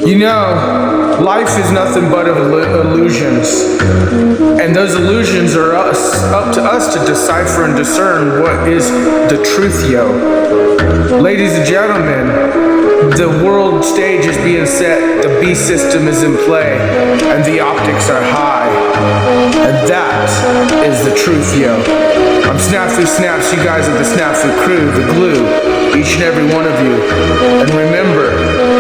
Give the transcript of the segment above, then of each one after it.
You know, life is nothing but illusions. And those illusions are up to us to decipher and discern what is the truth, yo. Ladies and gentlemen, the world stage is being set, the beast system is in play, and the optics are high. And that is the truth, yo. I'm Snafu Snaps, you guys are the SnafuKrew, the glue, each and every one of you. And remember,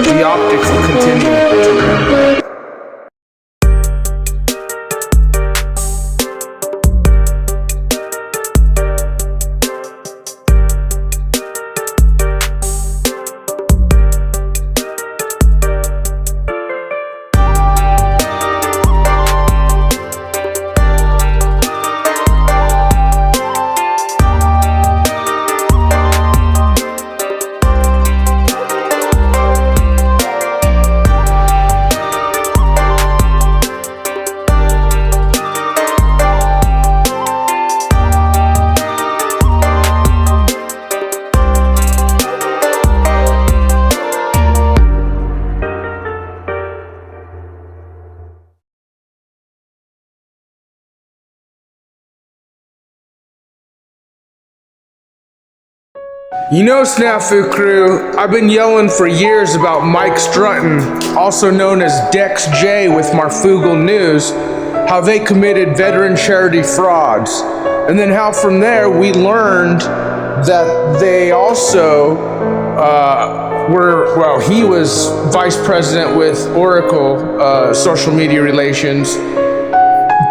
the optics will continue to run. You know, SnafuKrew, I've been yelling for years about Mike Strutton, also known as Dex J with Marfugal News, how they committed veteran charity frauds. And then how from there we learned that they also he was vice president with Oracle social media relations,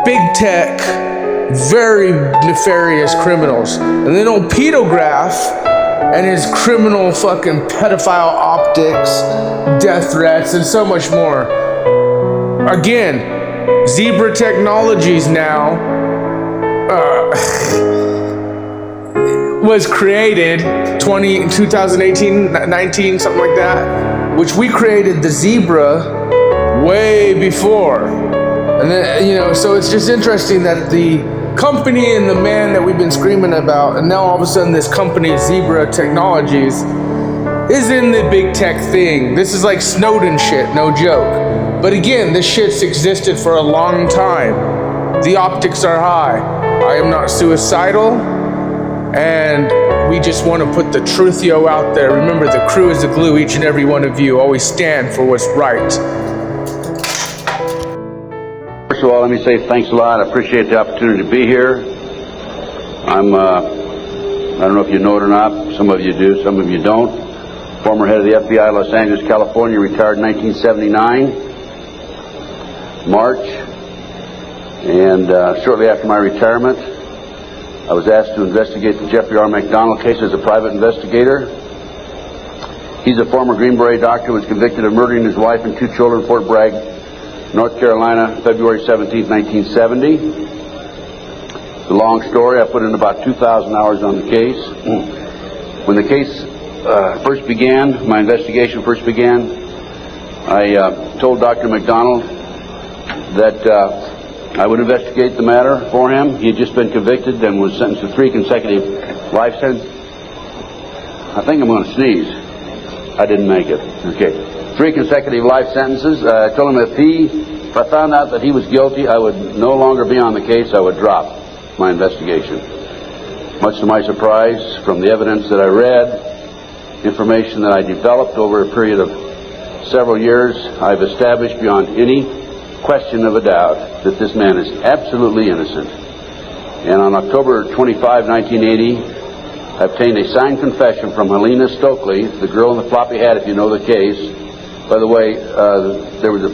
big tech, very nefarious criminals. And then old Pedograph and his criminal fucking pedophile optics, death threats, and so much more. Again, Zebra Technologies now was created 2018, 19, something like that, which we created the Zebra way before. And then, you know, so it's just interesting that the company and the man that we've been screaming about, and now all of a sudden this company, Zebra Technologies, is in the big tech thing. This is like Snowden shit, no joke. But again, this shit's existed for a long time. The optics are high. I am not suicidal, and we just want to put the truthio out there. Remember, the crew is the glue, each and every one of you. Always stand for what's right. First of all, let me say thanks a lot. I appreciate the opportunity to be here. I don't know if you know it or not. Some of you do, some of you don't. Former head of the FBI, Los Angeles, California, retired in 1979, March. And shortly after my retirement, I was asked to investigate the Jeffrey R. McDonald case as a private investigator. He's a former Green Beret doctor who was convicted of murdering his wife and 2 children in Fort Bragg, North Carolina, February 17, 1970. It's a long story. I put in about 2,000 hours on the case. When the case first began, my investigation first began, I told Dr. McDonald that I would investigate the matter for him. He had just been convicted and was sentenced to 3 consecutive life sentences. I think I'm going to sneeze. I didn't make it. Okay. 3 consecutive life sentences. I told him if I found out that he was guilty, I would no longer be on the case. I would drop my investigation. Much to my surprise, from the evidence that I read, information that I developed over a period of several years, I've established beyond any question of a doubt that this man is absolutely innocent. And on October 25, 1980, I obtained a signed confession from Helena Stokely, the girl in the floppy hat, if you know the case. By the way, there was a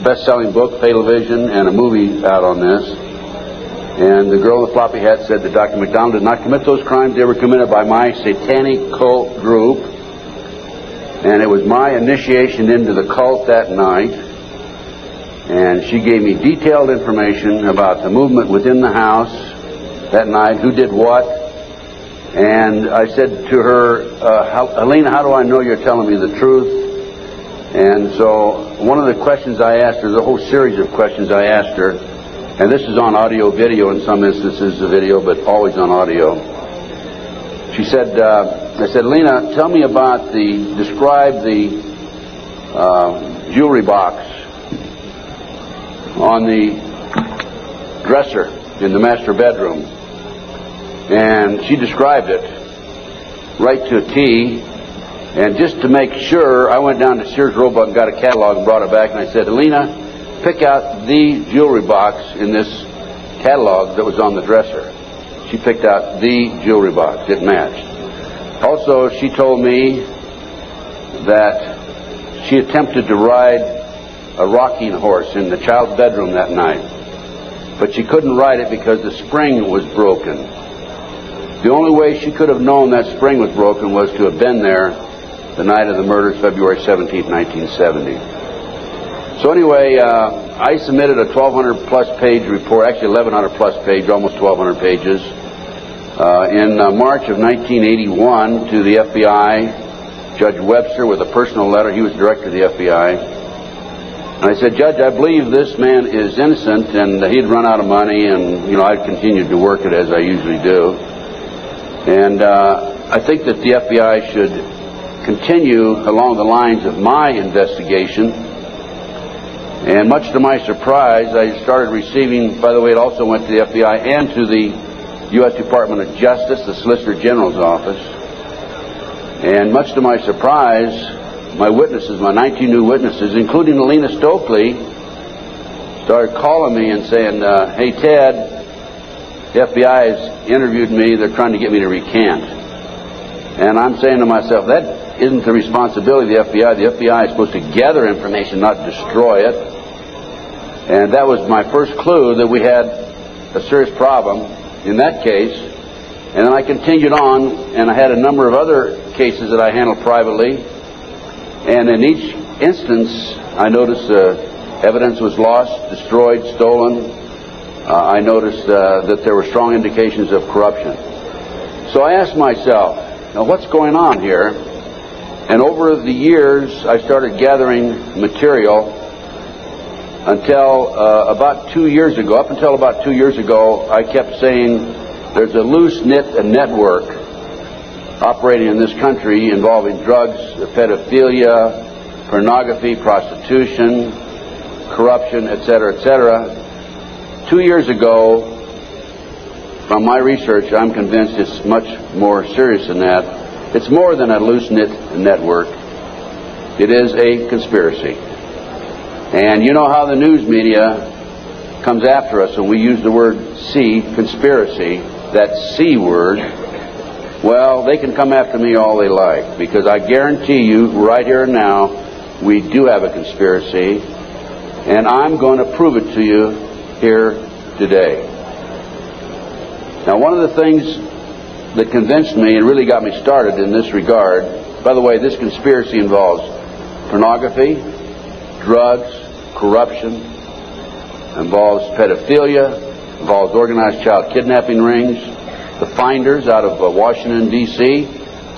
best-selling book, Fatal Vision, and a movie out on this. And the girl in the floppy hat said that Dr. McDonald did not commit those crimes. They were committed by my satanic cult group. And it was my initiation into the cult that night. And she gave me detailed information about the movement within the house that night, who did what. And I said to her, Helena, how do I know you're telling me the truth? And so one of the questions I asked her, the whole series of questions I asked her, and this is on audio video, in some instances the video, but always on audio. She said, I said, Lena, tell me about describe the jewelry box on the dresser in the master bedroom, and she described it right to a T. And just to make sure, I went down to Sears Roebuck and got a catalog and brought it back, and I said, Alina, pick out the jewelry box in this catalog that was on the dresser. She picked out the jewelry box. It matched. Also, she told me that she attempted to ride a rocking horse in the child's bedroom that night, but she couldn't ride it because the spring was broken. The only way she could have known that spring was broken was to have been there the night of the murders, February 17, 1970. So anyway, I submitted a 1,200 plus page report, actually 1,100 plus page, almost 1,200 pages, in March of 1981 to the FBI, Judge Webster, with a personal letter. He was director of the FBI. And I said, Judge, I believe this man is innocent, and he'd run out of money, and, I'd continued to work it as I usually do. And I think that the FBI should continue along the lines of my investigation. And much to my surprise, I started receiving, by the way, it also went to the FBI and to the U.S. Department of Justice, the Solicitor General's office. And much to my surprise, my witnesses, my 19 new witnesses, including Alina Stokely, started calling me and saying, hey, Ted, the FBI has interviewed me. They're trying to get me to recant. And I'm saying to myself, that isn't the responsibility of the FBI. The FBI is supposed to gather information, not destroy it. And that was my first clue that we had a serious problem in that case. And then I continued on, and I had a number of other cases that I handled privately. And in each instance, I noticed evidence was lost, destroyed, stolen. I noticed that there were strong indications of corruption. So I asked myself, now what's going on here? And over the years, I started gathering material until about 2 years ago. Up until about 2 years ago, I kept saying there's a loose-knit network operating in this country involving drugs, pedophilia, pornography, prostitution, corruption, etc., etc. 2 years ago, from my research, I'm convinced it's much more serious than that. It's more than a loose-knit network. It is a conspiracy. And you know how the news media comes after us when we use the word C, conspiracy, that C word. Well, they can come after me all they like, because I guarantee you right here and now, we do have a conspiracy, and I'm going to prove it to you here today. Now, one of the things that convinced me and really got me started in this regard, by the way, this conspiracy involves pornography, drugs, corruption, involves pedophilia, involves organized child kidnapping rings, the finders out of Washington, D.C.,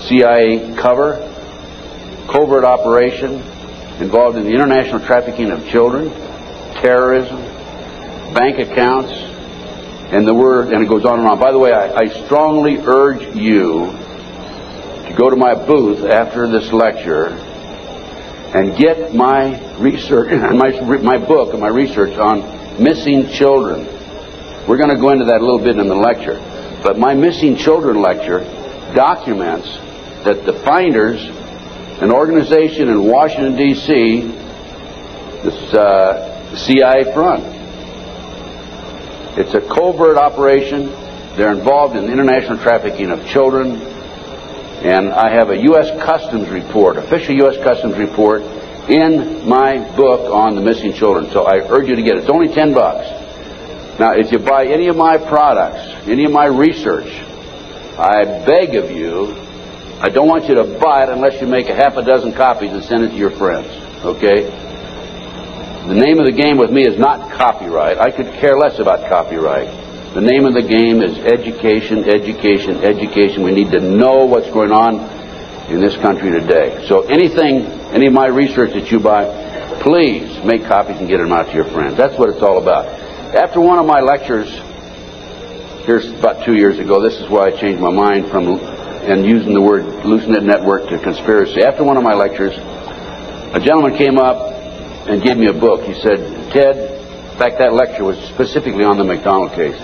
CIA cover, covert operation, involved in the international trafficking of children, terrorism, bank accounts, and it goes on and on. By the way, I strongly urge you to go to my booth after this lecture and get my research, my book and my research on missing children. We're going to go into that a little bit in the lecture. But my missing children lecture documents that the finders, an organization in Washington, D.C., the CIA front. It's a covert operation. They're involved in international trafficking of children. And I have a U.S. Customs report, official U.S. Customs report, in my book on the missing children. So I urge you to get it. It's only $10. Now, if you buy any of my products, any of my research, I beg of you, I don't want you to buy it unless you make a half a dozen copies and send it to your friends. Okay? The name of the game with me is not copyright. I could care less about copyright. The name of the game is education, education, education. We need to know what's going on in this country today. So any of my research that you buy, please make copies and get them out to your friends. That's what it's all about. After one of my lectures, here's about 2 years ago, this is why I changed my mind from and using the word loose-knit network to conspiracy. After one of my lectures, a gentleman came up and gave me a book. He said, Ted, in fact, that lecture was specifically on the McDonald case.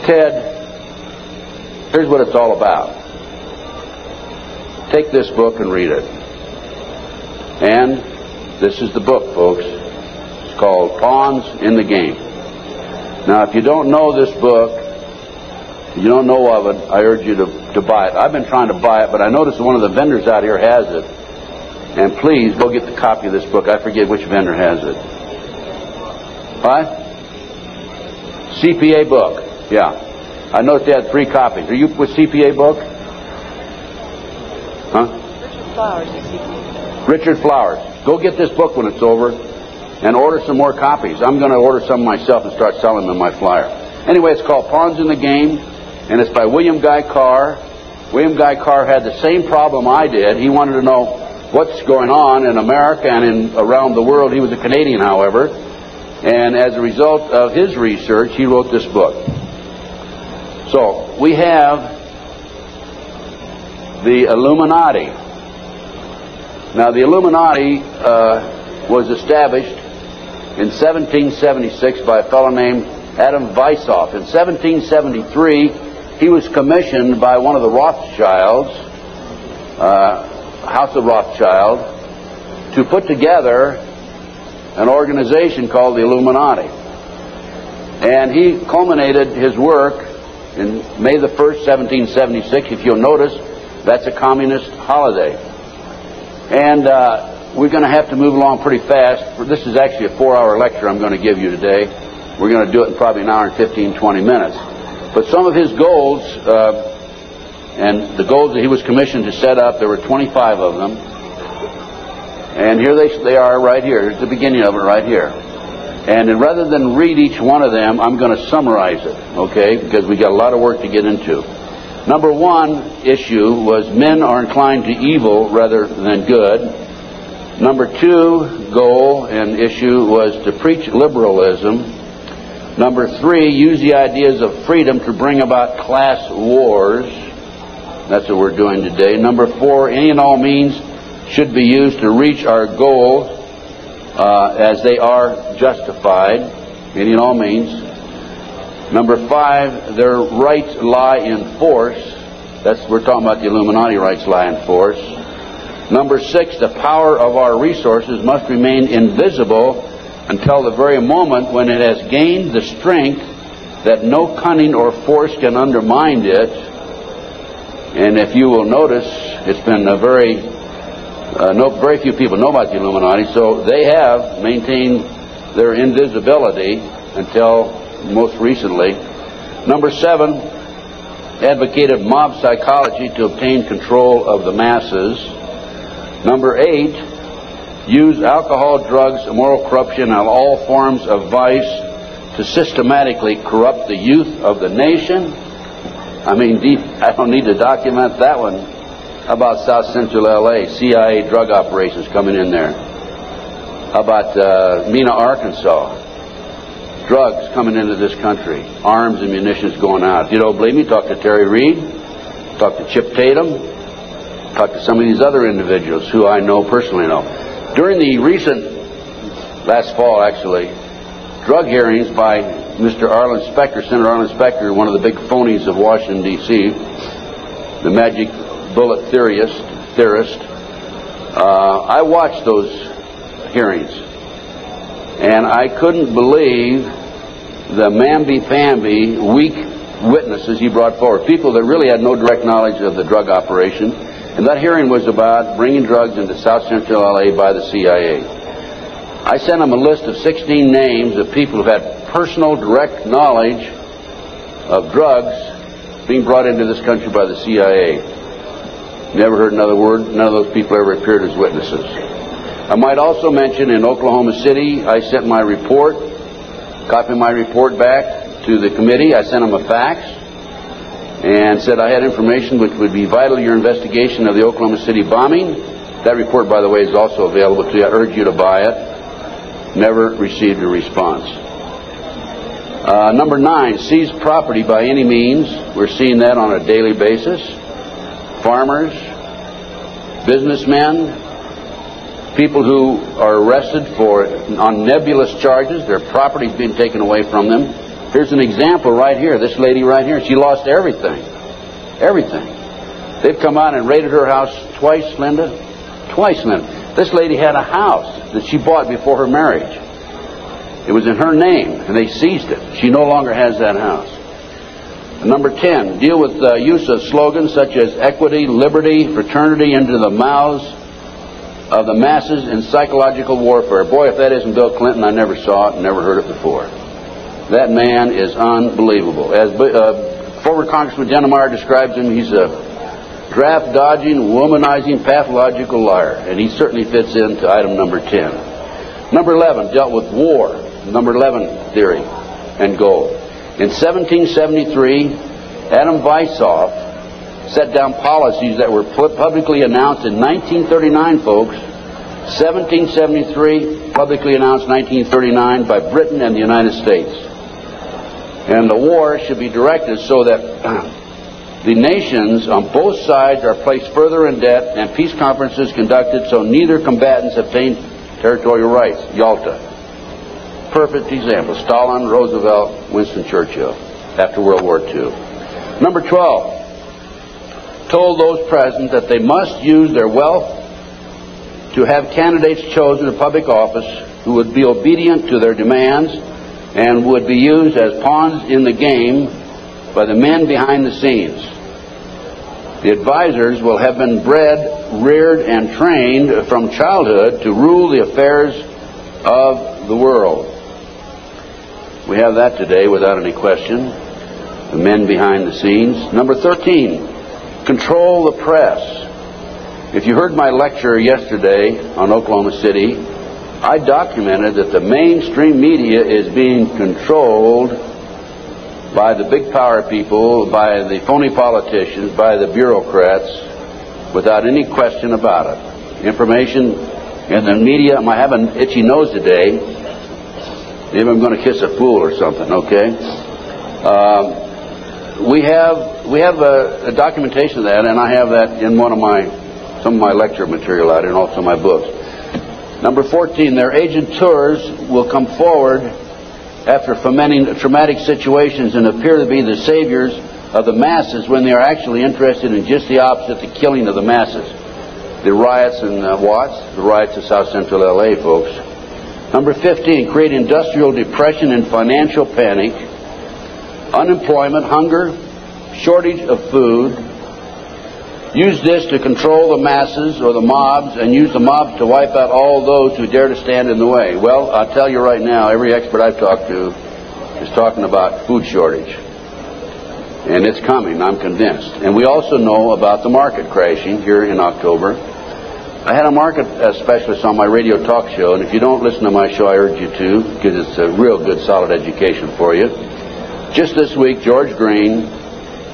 Ted, here's what it's all about. Take this book and read it. And this is the book, folks. It's called Pawns in the Game. Now, if you don't know this book, you don't know of it, I urge you to buy it. I've been trying to buy it, but I noticed one of the vendors out here has it. And please, go get the copy of this book. I forget which vendor has it. What? CPA book. Yeah. I noticed they had 3 copies. Are you with CPA book? Huh? Richard Flowers is CPA. Richard Flowers. Go get this book when it's over and order some more copies. I'm going to order some myself and start selling them in my flyer. Anyway, it's called Pawns in the Game, and it's by William Guy Carr. William Guy Carr had the same problem I did. He wanted to know what's going on in America and around the world. He was a Canadian, however, and as a result of his research, he wrote this book. So, we have the Illuminati. Now, the Illuminati was established in 1776 by a fellow named Adam Weishaupt. In 1773, he was commissioned by one of the Rothschilds, House of Rothschild, to put together an organization called the Illuminati. And he culminated his work in May the 1st, 1776. If you'll notice, that's a communist holiday. And we're going to have to move along pretty fast. This is actually a 4-hour lecture I'm going to give you today. We're going to do it in probably an hour and 15, 20 minutes. But some of his goals, and the goals that he was commissioned to set up, there were 25 of them. And here they are right here. Here's the beginning of it right here. And rather than read each one of them, I'm going to summarize it, okay? Because we got a lot of work to get into. Number 1 issue was men are inclined to evil rather than good. Number 2 goal and issue was to preach liberalism. Number 3, use the ideas of freedom to bring about class wars. That's what we're doing today. Number 4, any and all means should be used to reach our goals as they are justified. Any and all means. Number 5, their rights lie in force. We're talking about the Illuminati rights lie in force. Number 6, the power of our resources must remain invisible until the very moment when it has gained the strength that no cunning or force can undermine it. And if you will notice, it's been very few people know about the Illuminati, so they have maintained their invisibility until most recently. Number 7, advocated mob psychology to obtain control of the masses. Number 8, use alcohol, drugs, moral corruption, and all forms of vice to systematically corrupt the youth of the nation. I mean, I don't need to document that one. How about South Central LA, CIA drug operations coming in there? How about Mena, Arkansas? Drugs coming into this country, arms and munitions going out. If you don't believe me, talk to Terry Reid, talk to Chip Tatum, talk to some of these other individuals who I personally know. During the recent, last fall actually, drug hearings by Mr. Arlen Specter, Senator Arlen Specter, one of the big phonies of Washington, D.C., the magic bullet theorist, I watched those hearings. And I couldn't believe the mamby-pamby, weak witnesses he brought forward. People that really had no direct knowledge of the drug operation. And that hearing was about bringing drugs into South Central LA by the CIA. I sent him a list of 16 names of people who had personal, direct knowledge of drugs being brought into this country by the CIA. Never heard another word. None of those people ever appeared as witnesses. I might also mention in Oklahoma City, I sent my report, copy of my report back to the committee. I sent them a fax and said I had information which would be vital to your investigation of the Oklahoma City bombing. That report, by the way, is also available to you. I urge you to buy it. Never received a response. Number 9, seize property by any means. We're seeing that on a daily basis. Farmers, businessmen, people who are arrested on nebulous charges, their property's being taken away from them. Here's an example right here. This lady right here, she lost everything. Everything. They've come out and raided her house twice, Linda. Twice, Linda. This lady had a house that she bought before her marriage. It was in her name, and they seized it. She no longer has that house. Number 10, deal with the use of slogans such as equity, liberty, fraternity into the mouths of the masses in psychological warfare. Boy, if that isn't Bill Clinton, I never saw it, never heard it before. That man is unbelievable. As former Congressman Dennemeyer describes him, he's a draft-dodging, womanizing, pathological liar, and he certainly fits into item number 10. Number 11 dealt with war, number 11 theory and goal. In 1773, Adam Weishaupt set down policies that were publicly announced in 1939, folks. 1773, publicly announced 1939 by Britain and the United States. And the war should be directed so that the nations on both sides are placed further in debt and peace conferences conducted so neither combatants obtain territorial rights. Yalta. Perfect example. Stalin, Roosevelt, Winston Churchill after World War II. Number 12 told those present that they must use their wealth to have candidates chosen to public office who would be obedient to their demands and would be used as pawns in the game by the men behind the scenes. The advisors will have been bred, reared, and trained from childhood to rule the affairs of the world. We have that today without any question. The men behind the scenes. Number 13, control the press. If you heard my lecture yesterday on Oklahoma City, I documented that the mainstream media is being controlled by the big power people, by the phony politicians, by the bureaucrats, without any question about it. Information in the media, I have an itchy nose today. Maybe I'm going to kiss a fool or something, okay? We have a documentation of that, and I have that in some of my lecture material out, and also my books. Number 14, their agenteurs will come forward after fomenting traumatic situations and appear to be the saviors of the masses when they are actually interested in just the opposite, the killing of the masses. The riots in Watts, the riots in South Central LA, folks. Number 15, create industrial depression and financial panic, unemployment, hunger, shortage of food. Use this to control the masses or the mobs, and use the mobs to wipe out all those who dare to stand in the way. Well, I'll tell you right now, every expert I've talked to is talking about food shortage. And it's coming, I'm convinced. And we also know about the market crashing here in October. I had a market specialist on my radio talk show, and if you don't listen to my show, I urge you to, because it's a real good, solid education for you. Just this week, George Green,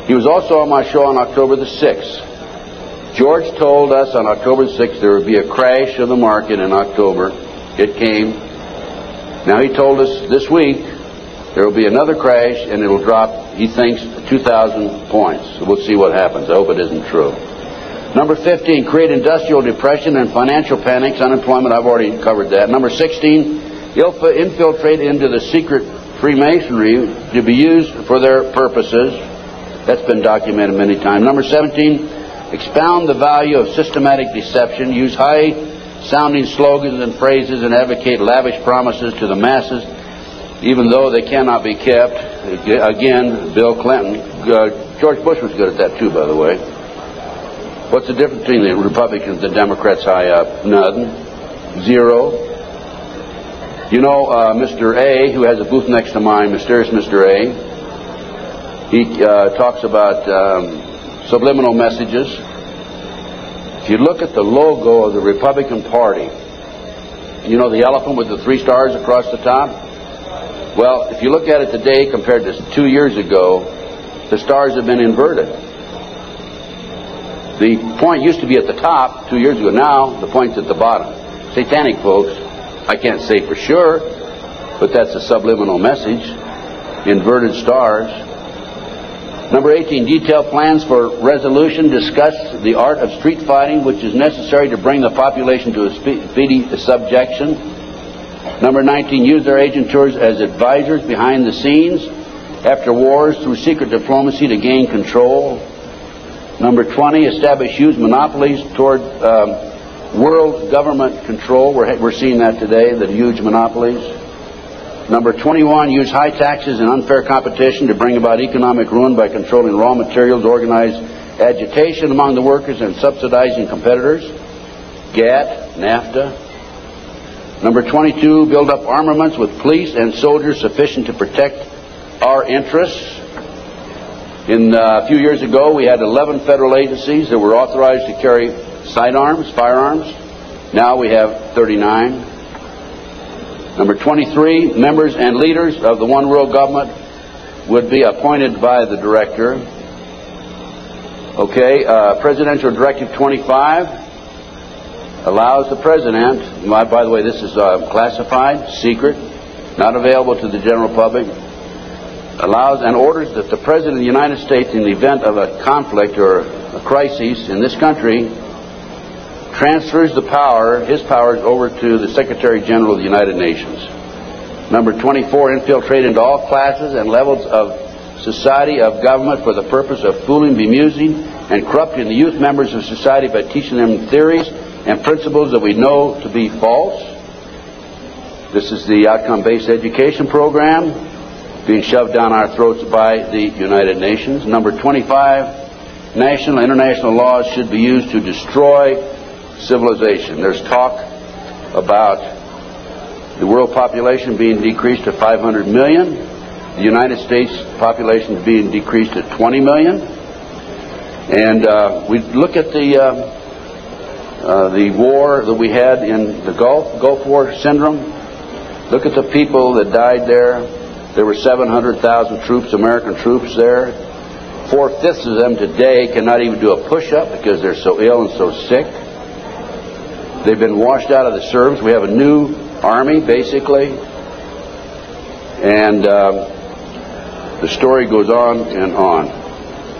he was also on my show on October the 6th. George told us on October the 6th there would be a crash of the market in October. It came. Now he told us this week there will be another crash, and it will drop, he thinks, 2,000 points. So we'll see what happens. I hope it isn't true. Number 15, create industrial depression and financial panics, unemployment. I've already covered that. Number 16, infiltrate into the secret Freemasonry to be used for their purposes. That's been documented many times. Number 17, expound the value of systematic deception. Use high-sounding slogans and phrases and advocate lavish promises to the masses, even though they cannot be kept. Again, Bill Clinton. George Bush was good at that too, by the way. What's the difference between the Republicans and the Democrats high up? Nothing. Zero. You know, Mr. A, who has a booth next to mine, mysterious Mr. A, he talks about subliminal messages. If you look at the logo of the Republican Party, you know the elephant with the 3 stars across the top? Well, if you look at it today compared to 2 years ago, the stars have been inverted. The point used to be at the top 2 years ago. Now, the point's at the bottom. Satanic, folks. I can't say for sure, but that's a subliminal message. Inverted stars. Number 18, detailed plans for resolution discuss the art of street fighting, which is necessary to bring the population to a speedy subjection. Number 19, use their agentures as advisors behind the scenes after wars through secret diplomacy to gain control. Number 20, establish huge monopolies toward world government control. We're seeing that today, the huge monopolies. Number 21, use high taxes and unfair competition to bring about economic ruin by controlling raw materials, organize agitation among the workers, and subsidizing competitors. GATT, NAFTA. Number 22, build up armaments with police and soldiers sufficient to protect our interests. A few years ago, we had 11 federal agencies that were authorized to carry sidearms, firearms. Now we have 39. Number 23, members and leaders of the one world government would be appointed by the director. Okay, Presidential Directive 25 allows the president, by the way, this is classified, secret, not available to the general public, allows and orders that the President of the United States, in the event of a conflict or a crisis in this country, transfers his powers over to the Secretary General of the United Nations. Number 24, infiltrate into all classes and levels of society, of government, for the purpose of fooling, bemusing, and corrupting the youth members of society by teaching them theories and principles that we know to be false. This is the outcome-based education program being shoved down our throats by the United Nations. Number 25, national and international laws should be used to destroy civilization. There's talk about the world population being decreased to 500 million, the United States population being decreased to 20 million. And we look at the war that we had in the Gulf War syndrome. Look at the people that died there. There were 700,000 troops, American troops there. 4/5 of them today cannot even do a push-up because they're so ill and so sick. They've been washed out of the service. We have a new army, basically. And the story goes on and on.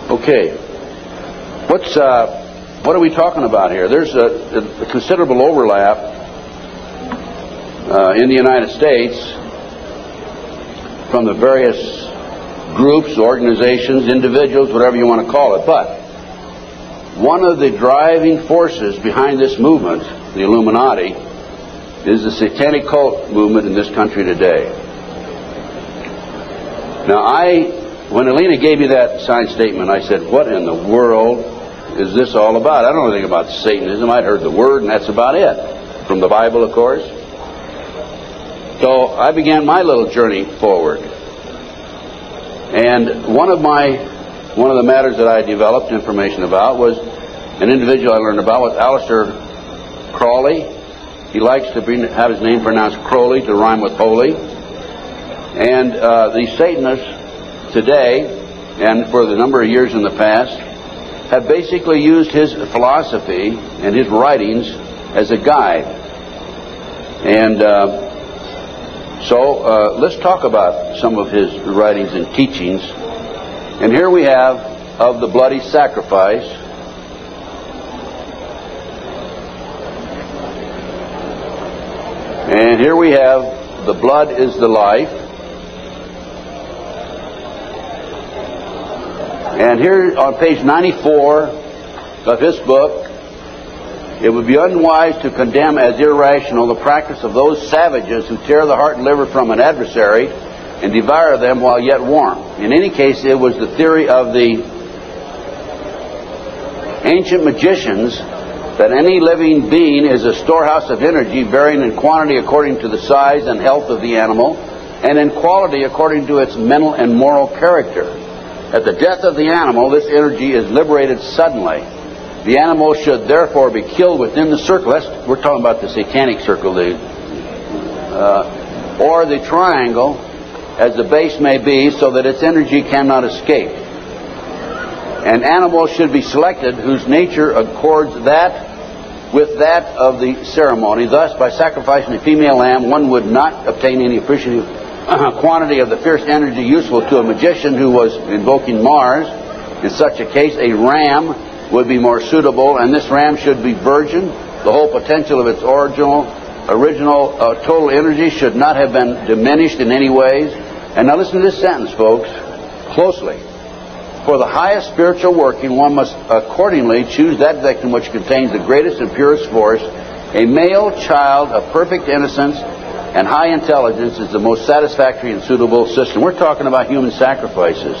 Okay. What are we talking about here? There's a considerable overlap in the United States from the various groups, organizations, individuals, whatever you want to call it. But one of the driving forces behind this movement, the Illuminati, is the satanic cult movement in this country today. Now, when Alina gave me that signed statement, I said, what in the world is this all about? I don't know anything about Satanism. I'd heard the word, and that's about it. From the Bible, of course. So I began my little journey forward. And one of the matters that I developed information about was an individual I learned about was Aleister Crowley. He likes to have his name pronounced Crowley to rhyme with holy. And the Satanists today, and for the number of years in the past, have basically used his philosophy and his writings as a guide. And so let's talk about some of his writings and teachings. And here we have of the bloody sacrifice. And here we have the blood is the life. And here on page 94 of his book, it would be unwise to condemn as irrational the practice of those savages who tear the heart and liver from an adversary and devour them while yet warm. In any case, it was the theory of the ancient magicians that any living being is a storehouse of energy varying in quantity according to the size and health of the animal and in quality according to its mental and moral character. At the death of the animal, this energy is liberated suddenly. The animal should therefore be killed within the circle. We're talking about the satanic circle, or the triangle, as the base may be, so that its energy cannot escape. An animal should be selected whose nature accords with that of the ceremony. Thus, by sacrificing a female lamb, one would not obtain any appreciative quantity of the fierce energy useful to a magician who was invoking Mars. In such a case, a ram would be more suitable, and this ram should be virgin. The whole potential of its original total energy should not have been diminished in any ways. And now listen to this sentence, folks, closely. For the highest spiritual working, one must accordingly choose that victim which contains the greatest and purest force. A male child of perfect innocence and high intelligence is the most satisfactory and suitable system. We're talking about human sacrifices.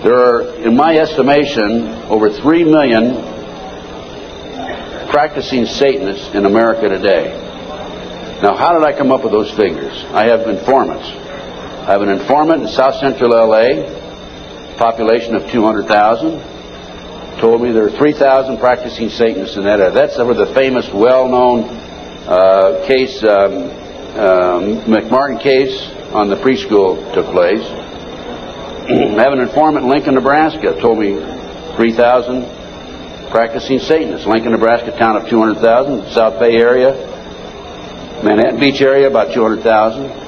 There are, in my estimation, over 3 million practicing Satanists in America today. Now, how did I come up with those figures? I have informants. I have an informant in South Central LA, population of 200,000, told me there are 3,000 practicing Satanists in that area. That's where the famous, well-known case, McMartin case on the preschool took place. I have an informant in Lincoln, Nebraska, told me 3,000 practicing Satanists. Lincoln, Nebraska, town of 200,000. South Bay area, Manhattan Beach area, about 200,000.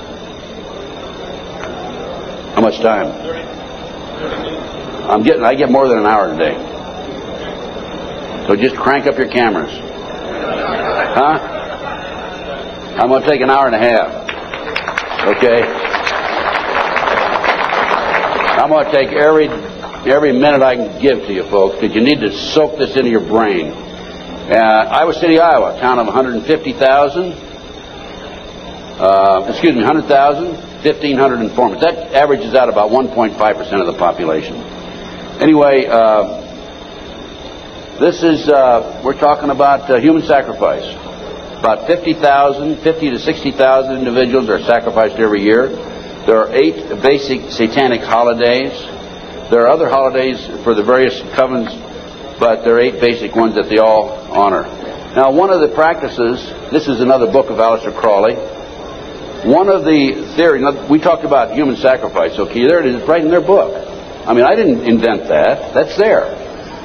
How much time? I get more than an hour today. So just crank up your cameras. Huh? I'm going to take an hour and a half. Okay? I'm going to take every minute I can give to you, folks, because you need to soak this into your brain. Iowa City, Iowa, town of 150,000. 100,000, 1,500 informants. That averages out about 1.5% of the population. Anyway, we're talking about human sacrifice. About 50 to 60,000 individuals are sacrificed every year. There are 8 basic satanic holidays. There are other holidays for the various covens, but there are 8 basic ones that they all honor. Now, one of the practices, this is another book of Aleister Crowley. One of the theories, we talked about human sacrifice, okay, there it is, right in their book. I mean, I didn't invent that. That's there.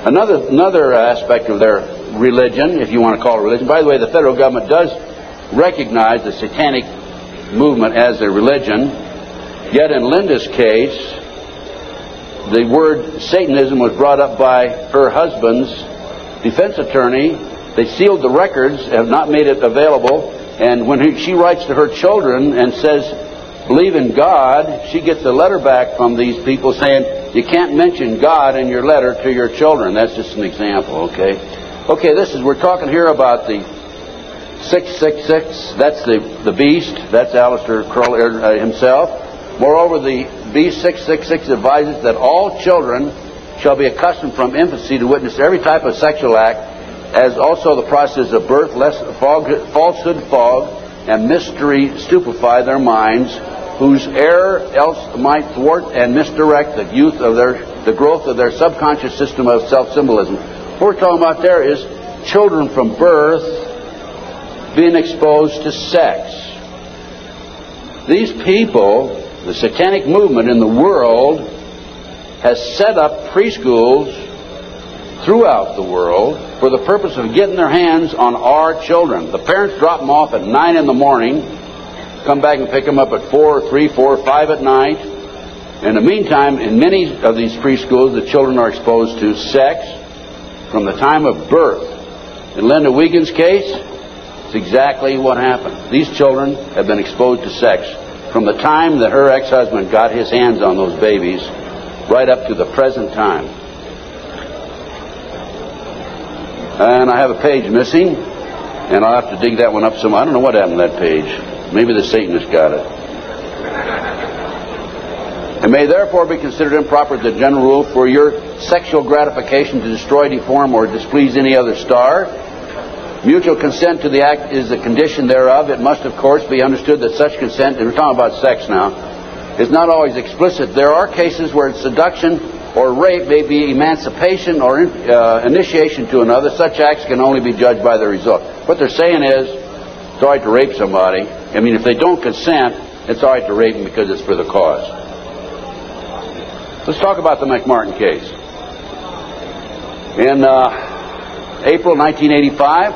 Another aspect of their religion, if you want to call it religion, by the way, the federal government does recognize the satanic movement as a religion, yet in Linda's case, the word Satanism was brought up by her husband's defense attorney. They sealed the records, have not made it available, and when she writes to her children and says, believe in God, she gets a letter back from these people saying, you can't mention God in your letter to your children. That's just an example, okay? Okay, we're talking here about the 666, that's the beast, that's Aleister Crowley himself. Moreover, the beast 666 advises that all children shall be accustomed from infancy to witness every type of sexual act, as also the process of birth, lest falsehood fog and mystery stupefy their minds, whose error else might thwart and misdirect the growth of their subconscious system of self-symbolism. What we're talking about there is children from birth being exposed to sex. These people, the satanic movement in the world, has set up preschools throughout the world for the purpose of getting their hands on our children. The parents drop them off at 9 in the morning, come back and pick them up at 4, 3, 4, 5 at night. In the meantime, in many of these preschools, the children are exposed to sex from the time of birth. In Linda Wiegand's case, it's exactly what happened. These children have been exposed to sex from the time that her ex-husband got his hands on those babies right up to the present time. And I have a page missing, and I'll have to dig that one up some. I don't know what happened to that page. Maybe the Satanist got it. It may therefore be considered improper as a general rule for your sexual gratification to destroy, deform, or displease any other star. Mutual consent to the act is the condition thereof. It must, of course, be understood that such consent, and we're talking about sex now, is not always explicit. There are cases where seduction or rape may be emancipation or initiation to another. Such acts can only be judged by the result. What they're saying is, it's all right to rape somebody. I mean, if they don't consent, it's all right to rape them because it's for the cause. Let's talk about the McMartin case. In April 1985,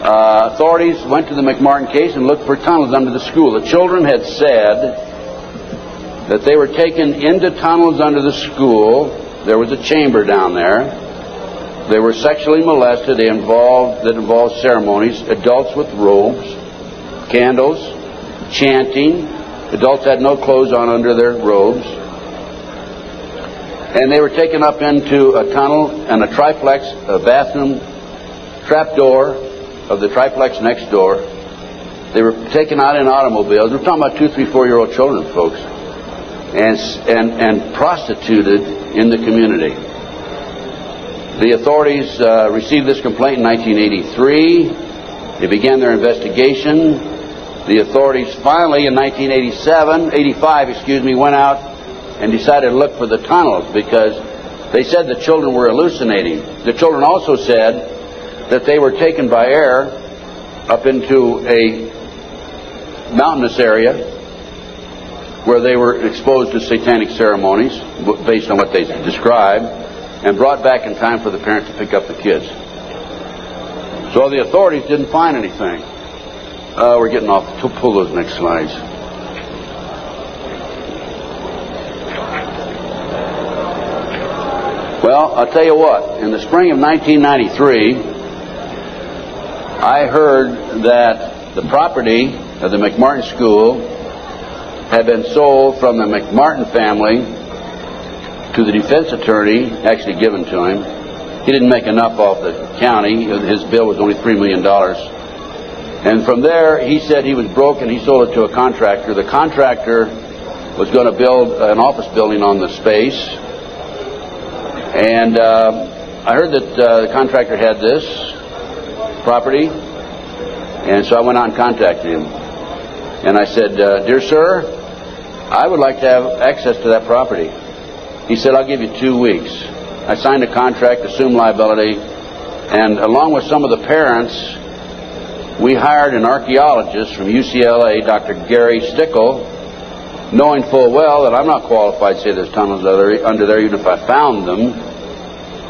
authorities went to the McMartin case and looked for tunnels under the school. The children had said that they were taken into tunnels under the school. There was a chamber down there. They were sexually molested. That involved ceremonies, adults with robes, candles, chanting. Adults had no clothes on under their robes. And they were taken up into a tunnel and a triplex, a bathroom trap door of the triplex next door. They were taken out in automobiles. We're talking about 2, 3, 4-year-old children, folks, and prostituted in the community. The authorities received this complaint in 1983. They began their investigation. The authorities finally, in 1985, went out and decided to look for the tunnels because they said the children were hallucinating. The children also said that they were taken by air up into a mountainous area where they were exposed to satanic ceremonies based on what they described, and brought back in time for the parents to pick up the kids. So the authorities didn't find anything. We're getting off. Pull those next slides. Well, I'll tell you what. In the spring of 1993, I heard that the property of the McMartin School had been sold from the McMartin family to the defense attorney, actually given to him. He didn't make enough off the county. His bill was only $3 million. And from there, he said he was broke and he sold it to a contractor. The contractor was going to build an office building on the space. And I heard that the contractor had this property. And so I went out and contacted him. And I said, "Dear sir, I would like to have access to that property." He said, "I'll give you 2 weeks." I signed a contract, assumed liability, and along with some of the parents, we hired an archaeologist from UCLA, Dr. Gary Stickle, knowing full well that I'm not qualified to say there's tunnels under there, even if I found them.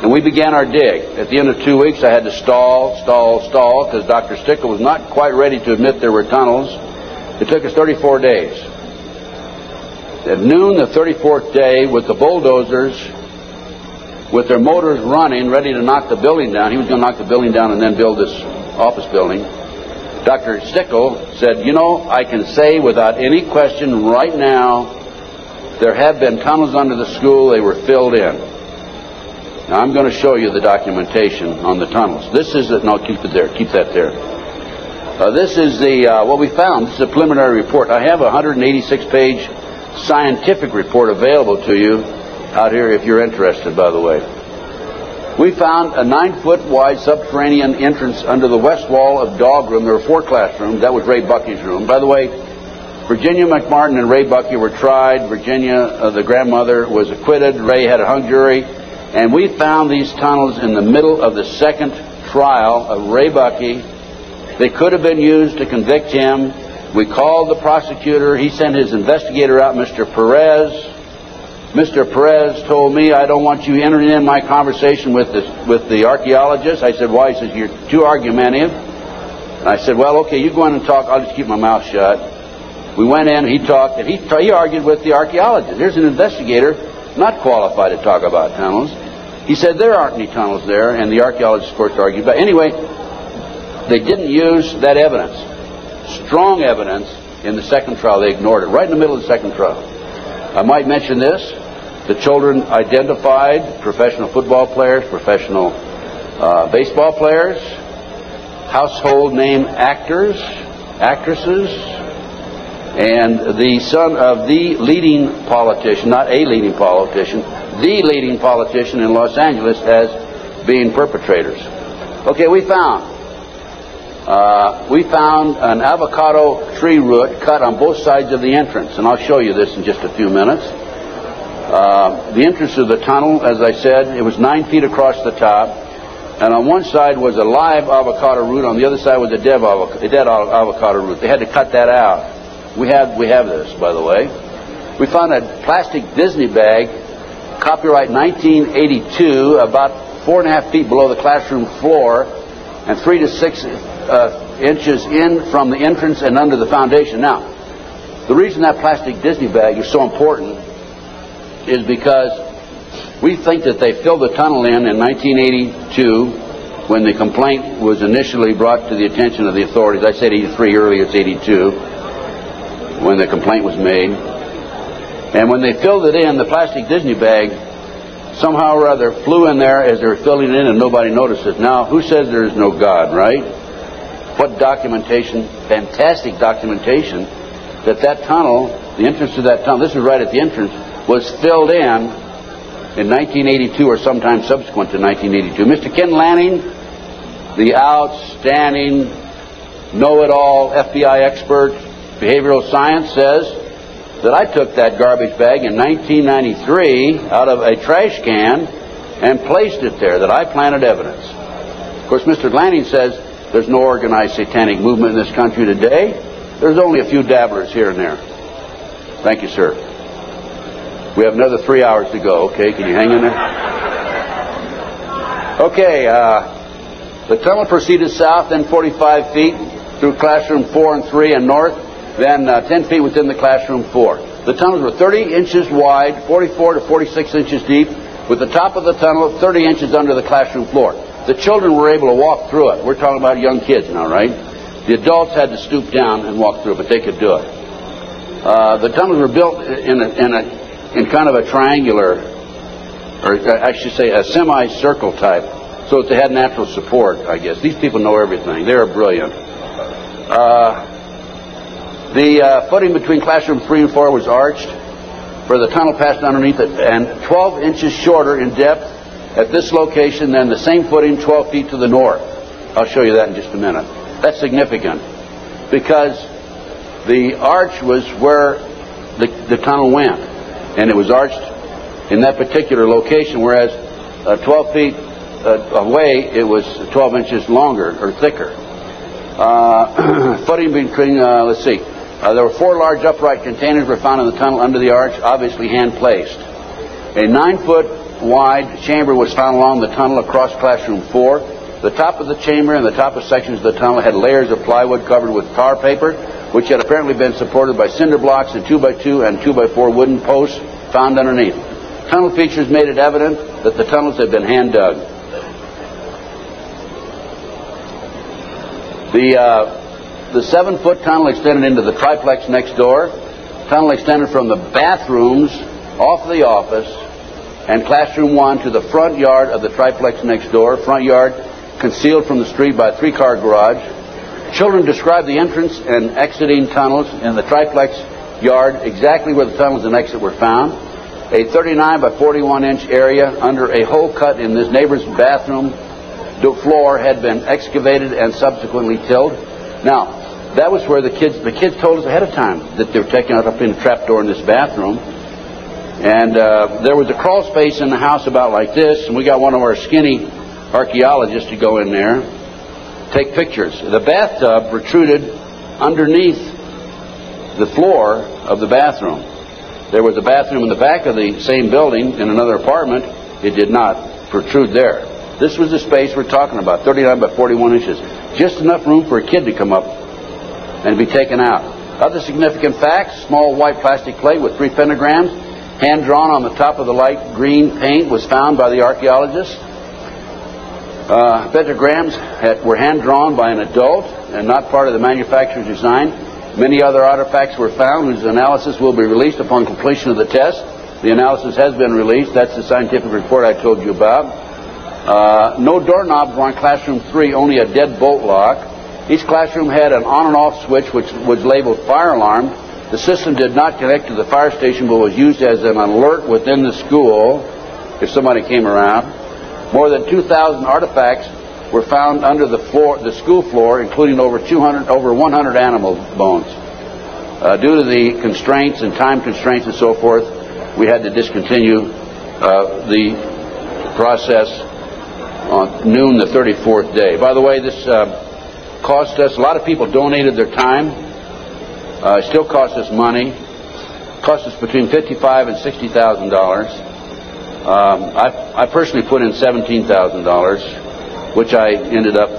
And we began our dig. At the end of 2 weeks, I had to stall, because Dr. Stickle was not quite ready to admit there were tunnels. It took us 34 days. At noon the 34th day, with the bulldozers, with their motors running, ready to knock the building down, he was going to knock the building down and then build this office building. Dr. Stickle said, "You know, I can say without any question right now, there have been tunnels under the school. They were filled in." Now, I'm going to show you the documentation on the tunnels. This is it. No, keep it there. Keep that there. This is what we found. This is a preliminary report. I have a 186-page scientific report available to you out here if you're interested, by the way. We found a 9-foot wide subterranean entrance under the west wall of dog room. There were 4 classrooms. That was Ray Bucky's room. By the way, Virginia McMartin and Ray Bucky were tried. Virginia, the grandmother, was acquitted. Ray had a hung jury. And we found these tunnels in the middle of the second trial of Ray Bucky. They could have been used to convict him. We called the prosecutor. He sent his investigator out, Mr. Perez. Mr. Perez told me, "I don't want you entering in my conversation with the archaeologist." I said, "Why?" He says, "You're too argumentative." And I said, "Well, okay, you go in and talk. I'll just keep my mouth shut." We went in, he talked, and he argued with the archaeologist. Here's an investigator not qualified to talk about tunnels. He said there aren't any tunnels there, and the archaeologist, of course, argued. But anyway, they didn't use that evidence, strong evidence, in the second trial. They ignored it right in the middle of the second trial. I might mention this. The children identified professional football players, professional baseball players, household name actors, actresses, and the son of the leading politician, not a leading politician, the leading politician in Los Angeles as being perpetrators. Okay, we found an avocado tree root cut on both sides of the entrance, and I'll show you this in just a few minutes. The entrance of the tunnel, as I said, it was 9 feet across the top, and on one side was a live avocado root, on the other side was a dead avocado root. They had to cut that out. We have this, by the way. We found a plastic Disney bag, copyright 1982, about 4.5 feet below the classroom floor, and 3 to 6 inches in from the entrance and under the foundation. Now, The reason that plastic Disney bag is so important is because we think that they filled the tunnel in 1982 when the complaint was initially brought to the attention of the authorities. I said 83 earlier, it's 82 when the complaint was made. And when they filled it in, the plastic Disney bag somehow or other flew in there as they were filling it in and nobody noticed it. Now, who says there is no God, right? What documentation, fantastic documentation, that tunnel, the entrance to that tunnel, this is right at the entrance, was filled in 1982 or sometime subsequent to 1982. Mr. Ken Lanning, the outstanding, know-it-all FBI expert, behavioral science, says that I took that garbage bag in 1993 out of a trash can and placed it there, that I planted evidence. Of course, Mr. Lanning says there's no organized satanic movement in this country today. There's only a few dabblers here and there. Thank you, sir. We have another 3 hours to go, okay? Can you hang in there? Okay, the tunnel proceeded south, then 45 feet through classroom 4 and 3 and north, then 10 feet within the classroom 4. The tunnels were 30 inches wide, 44 to 46 inches deep, with the top of the tunnel 30 inches under the classroom floor. The children were able to walk through it. We're talking about young kids now, right? The adults had to stoop down and walk through it, but they could do it. The tunnels were built in kind of a triangular, or I should say a semicircle type, so that they had natural support, I guess. These people know everything. They're brilliant. The footing between classroom 3 and 4 was arched, for the tunnel passed underneath it, and 12 inches shorter in depth at this location than the same footing 12 feet to the north. I'll show you that in just a minute. That's significant, because the arch was where the tunnel went, and it was arched in that particular location, whereas 12 feet away it was 12 inches longer or thicker. Footing between, let's see, there were 4 large upright containers were found in the tunnel under the arch, obviously hand placed. A 9-foot wide chamber was found along the tunnel across classroom 4. The top of the chamber and the top of sections of the tunnel had layers of plywood covered with tar paper, which had apparently been supported by cinder blocks and 2x2 and 2x4 wooden posts found underneath. Tunnel features made it evident that the tunnels had been hand dug. The 7-foot tunnel extended into the triplex next door. Tunnel extended from the bathrooms off the office and classroom 1 to the front yard of the triplex next door. Front yard concealed from the street by a 3-car garage. Children described the entrance and exiting tunnels in the triplex yard exactly where the tunnels and exit were found. A 39 by 41 inch area under a hole cut in this neighbor's bathroom floor had been excavated and subsequently tilled. Now, that was where the kids told us ahead of time that they were taking it up in a trapdoor in this bathroom. And there was a crawl space in the house about like this, and we got one of our skinny archaeologists to go in there, take pictures. The bathtub protruded underneath the floor of the bathroom. There was a bathroom in the back of the same building in another apartment. It did not protrude there. This was the space we're talking about, 39 by 41 inches. Just enough room for a kid to come up and be taken out. Other significant facts: small white plastic plate with 3 pentagrams, hand-drawn on the top of the light green paint, was found by the archaeologists. Pentagrams were hand-drawn by an adult and not part of the manufacturer's design. Many other artifacts were found whose analysis will be released upon completion of the test. The analysis has been released. That's the scientific report I told you about. No doorknobs were on classroom 3, only a dead bolt lock. Each classroom had an on and off switch which was labeled fire alarm. The system did not connect to the fire station but was used as an alert within the school if somebody came around. More than 2,000 artifacts were found under the school floor, including over 100 animal bones. Due to the constraints and time constraints and so forth, we had to discontinue the process on noon the 34th day. By the way, this cost us, a lot of people donated their time. It still costs us money. It cost us between $55,000 and $60,000. I personally put in $17,000, which I ended up,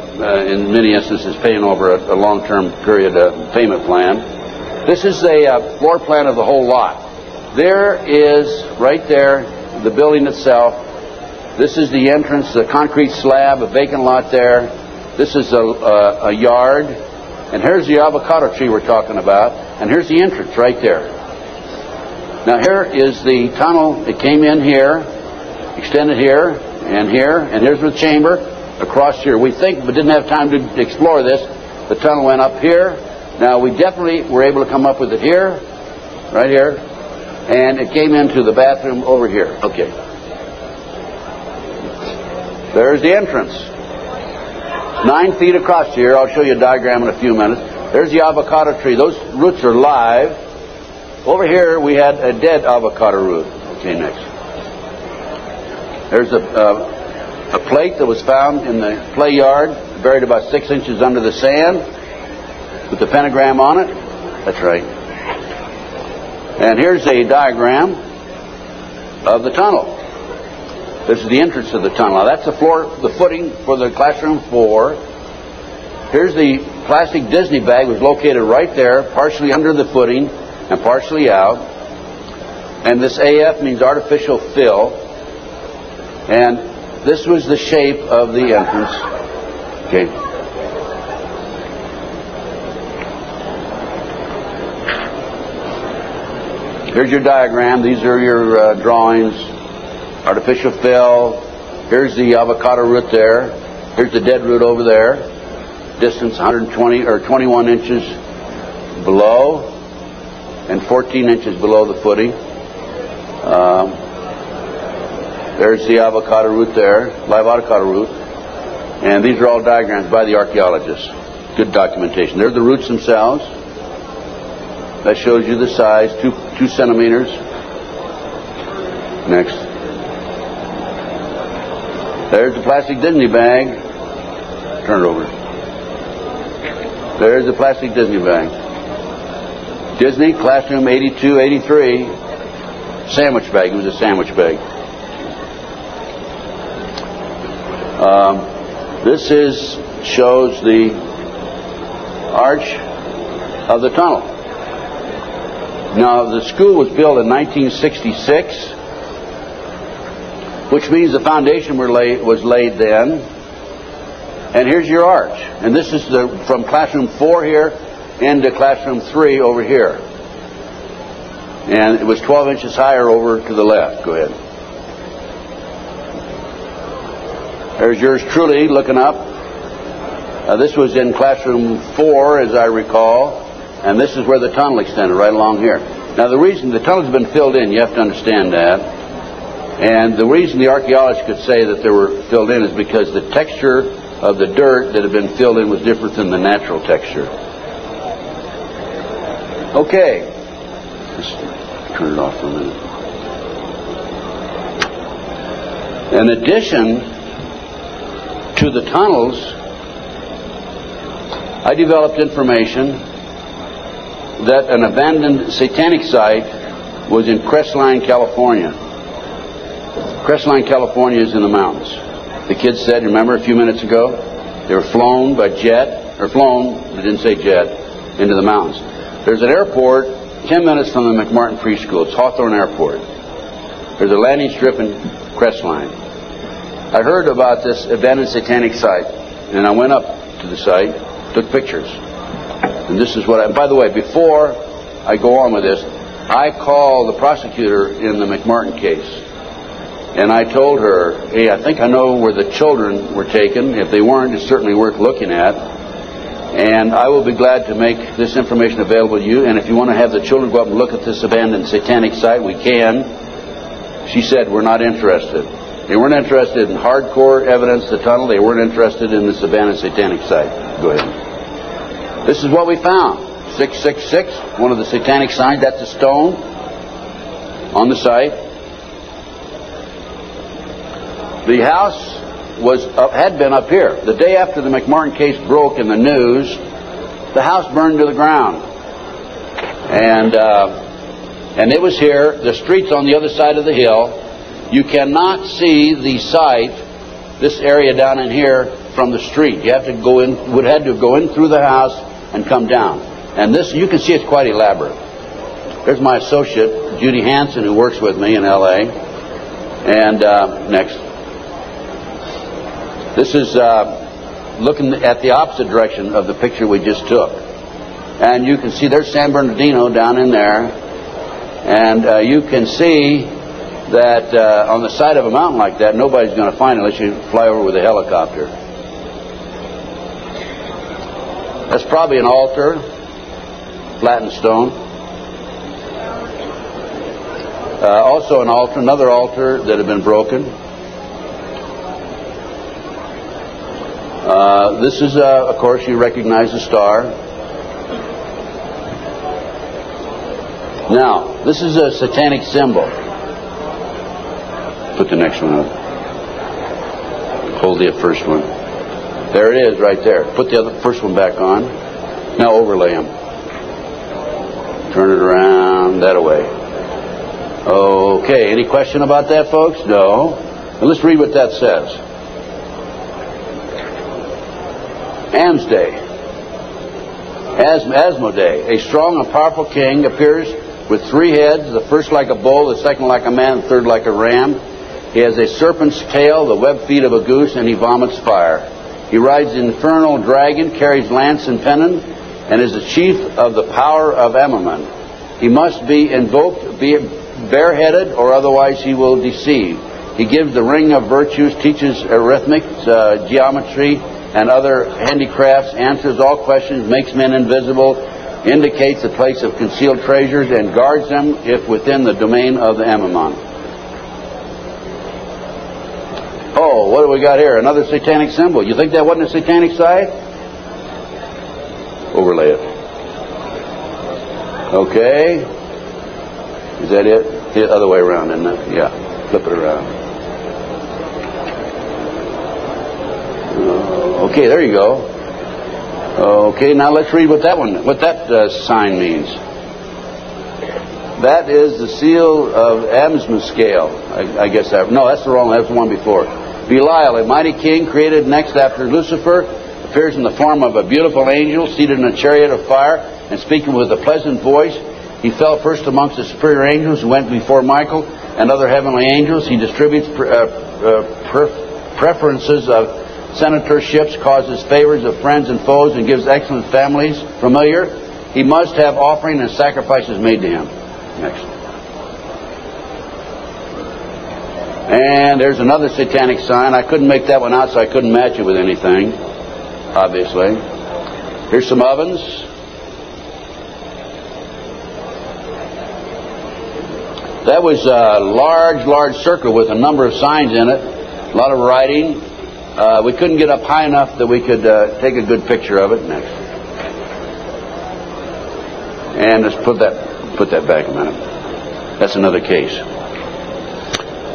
in many instances, paying over a long-term period payment plan. This is a floor plan of the whole lot. There is, right there, the building itself. This is the entrance, the concrete slab, a vacant lot there. This is a yard. And here's the avocado tree we're talking about. And here's the entrance right there. Now here is the tunnel. It came in here, extended here, and here's the chamber across here. We think, but didn't have time to explore this, the tunnel went up here. Now we definitely were able to come up with it here, right here, and it came into the bathroom over here. Okay. There's the entrance. 9 feet across here. I'll show you a diagram in a few minutes. There's the avocado tree. Those roots are live. Over here we had a dead avocado root. Okay, next. There's a plate that was found in the play yard, buried about 6 inches under the sand, with the pentagram on it. That's right. And here's a diagram of the tunnel. This is the entrance of the tunnel. Now that's the floor, the footing for the classroom 4. Here's the plastic Disney bag, was located right there, partially under the footing and partially out. And this AF means artificial fill. And this was the shape of the entrance. Okay. Here's your diagram. These are your drawings. Artificial fill. Here's the avocado root there. Here's the dead root over there. Distance 120 or 21 inches below and 14 inches below the footing. There's the avocado root there, live avocado root. And these are all diagrams by the archaeologists. Good documentation. There's the roots themselves. That shows you the size, 2 centimeters. Next. There's the plastic Disney bag. Turn it over. There's the plastic Disney bag. Disney, classroom 82, 83. Sandwich bag. It was a sandwich bag. This shows the arch of the tunnel. Now, the school was built in 1966, which means the foundation was laid then. And here's your arch. And this is from classroom 4 here into classroom 3 over here. And it was 12 inches higher over to the left. Go ahead. There's yours truly looking up. This was in classroom 4, as I recall. And this is where the tunnel extended, right along here. Now, the reason the tunnel's been filled in, you have to understand that. And the reason the archaeologists could say that they were filled in is because the texture of the dirt that had been filled in was different than the natural texture. Okay. Just turn it off for a minute. In addition to the tunnels, I developed information that an abandoned satanic site was in Crestline, California. Crestline, California is in the mountains. The kids said, remember a few minutes ago, they were flown by jet, or flown, they didn't say jet, into the mountains. There's an airport 10 minutes from the McMartin Preschool. It's Hawthorne Airport. There's a landing strip in Crestline. I heard about this abandoned satanic site, and I went up to the site, took pictures. And this is what by the way, before I go on with this, I called the prosecutor in the McMartin case. And I told her, hey, I think I know where the children were taken. If they weren't, it's certainly worth looking at. And I will be glad to make this information available to you. And if you want to have the children go up and look at this abandoned satanic site, we can. She said, we're not interested. They weren't interested in hardcore evidence, the tunnel. They weren't interested in this abandoned satanic site. Go ahead. This is what we found. 666, one of the satanic signs. That's a stone on the site. The house had been up here. The day after the McMartin case broke in the news, the house burned to the ground. And it was here. The street's on the other side of the hill. You cannot see the site, this area down in here, from the street. You have to go in, would have to go in through the house and come down. And this, you can see it's quite elaborate. There's my associate, Judy Hansen, who works with me in L.A. And next. This is looking at the opposite direction of the picture we just took. And you can see there's San Bernardino down in there. And you can see that on the side of a mountain like that, nobody's going to find it unless you fly over with a helicopter. That's probably an altar, flattened stone. Also an altar, another altar that had been broken. This is, of course, you recognize the star. Now, this is a satanic symbol. Put the next one up. Hold the first one. There it is, right there. Put the first one back on. Now overlay them. Turn it around that way. Okay, any question about that, folks? No. Well, let's read what that says. Asmodee, a strong and powerful king, appears with 3 heads, the first like a bull, the second like a man, the third like a ram. He has a serpent's tail, the webbed feet of a goose, and he vomits fire. He rides the infernal dragon, carries lance and pennon, and is the chief of the power of Amaman. He must be invoked, be bareheaded, or otherwise he will deceive. He gives the ring of virtues, teaches arithmetic, geometry, and other handicrafts, answers all questions, makes men invisible, indicates the place of concealed treasures, and guards them if within the domain of the Amaman. Oh, what do we got here? Another satanic symbol. You think that wasn't a satanic side? Overlay it. Okay. Is that it? The other way around, isn't it? Yeah. Flip it around. Okay, there you go. Okay, now let's read what that sign means. That is the seal of Amsmascale. I guess that. No, that's the wrong. That's the one before. Belial, a mighty king created next after Lucifer, appears in the form of a beautiful angel seated in a chariot of fire and speaking with a pleasant voice. He fell first amongst the superior angels who went before Michael and other heavenly angels. He distributes preferences of senatorships, causes favors of friends and foes, and gives excellent families. Familiar. He must have offering and sacrifices made to him. Next. And there's another satanic sign. I couldn't make that one out, so I couldn't match it with anything, obviously. Here's some ovens. That was a large circle with a number of signs in it, a lot of writing. We couldn't get up high enough that we could take a good picture of it. Next. And let's put that back a minute. That's another case.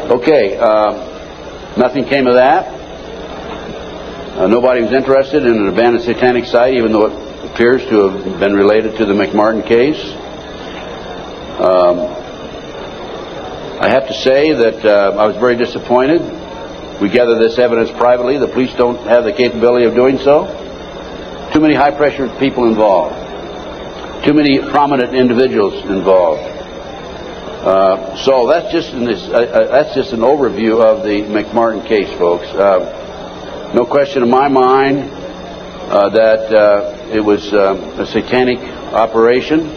Okay, nothing came of that. Nobody was interested in an abandoned satanic site, even though it appears to have been related to the McMartin case. I have to say that I was very disappointed. We gather this evidence privately. The police don't have the capability of doing so. Too many high-pressure people involved. Too many prominent individuals involved. So that's just an overview of the McMartin case, folks. No question in my mind that it was a satanic operation.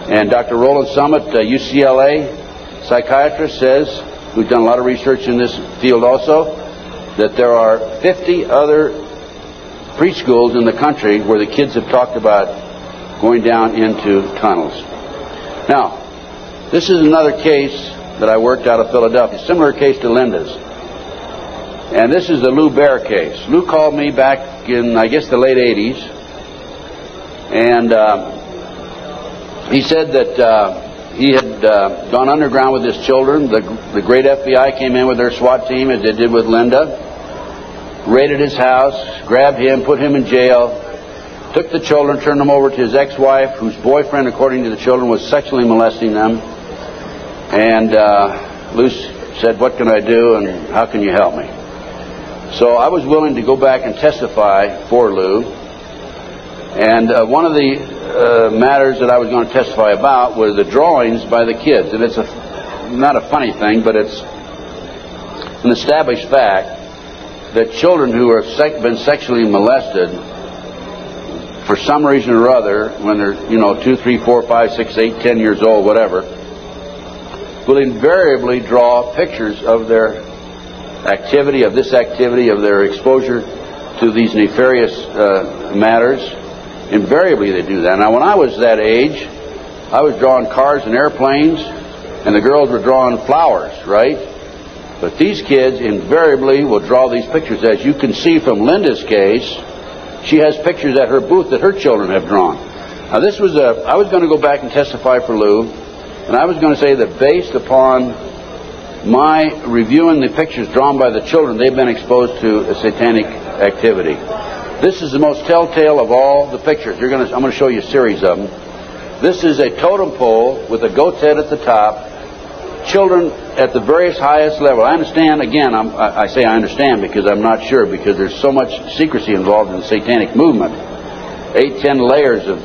And Dr. Roland Summit, UCLA psychiatrist, says, who's done a lot of research in this field also, that there are 50 other preschools in the country where the kids have talked about going down into tunnels. Now, this is another case that I worked out of Philadelphia, similar case to Linda's. And this is the Lou Bear case. Lou called me back in, I guess, the late 80s. And he said that he had gone underground with his children. The great FBI came in with their SWAT team, as they did with Linda, raided his house, grabbed him, put him in jail, took the children, turned them over to his ex-wife, whose boyfriend, according to the children, was sexually molesting them. And Lou said, "What can I do, and how can you help me?" So I was willing to go back and testify for Lou. And one of the matters that I was going to testify about were the drawings by the kids. And it's not a funny thing, but it's an established fact that children who have been sexually molested for some reason or other, when they're 2, 3, 4, 5, 6, 8, 10 years old, whatever, will invariably draw pictures of their activity, of their exposure to these nefarious matters. Invariably they do that. Now, when I was that age, I was drawing cars and airplanes, and the girls were drawing flowers, right? But these kids invariably will draw these pictures. As you can see from Linda's case, she has pictures at her booth that her children have drawn. Now, I was going to go back and testify for Lou, and I was going to say that based upon my reviewing the pictures drawn by the children, they've been exposed to a satanic activity. This is the most telltale of all the pictures. I'm going to show you a series of them. This is a totem pole with a goat's head at the top. Children at the various highest level. I understand, again, I say I understand because I'm not sure, because there's so much secrecy involved in the satanic movement. 8, 10 layers of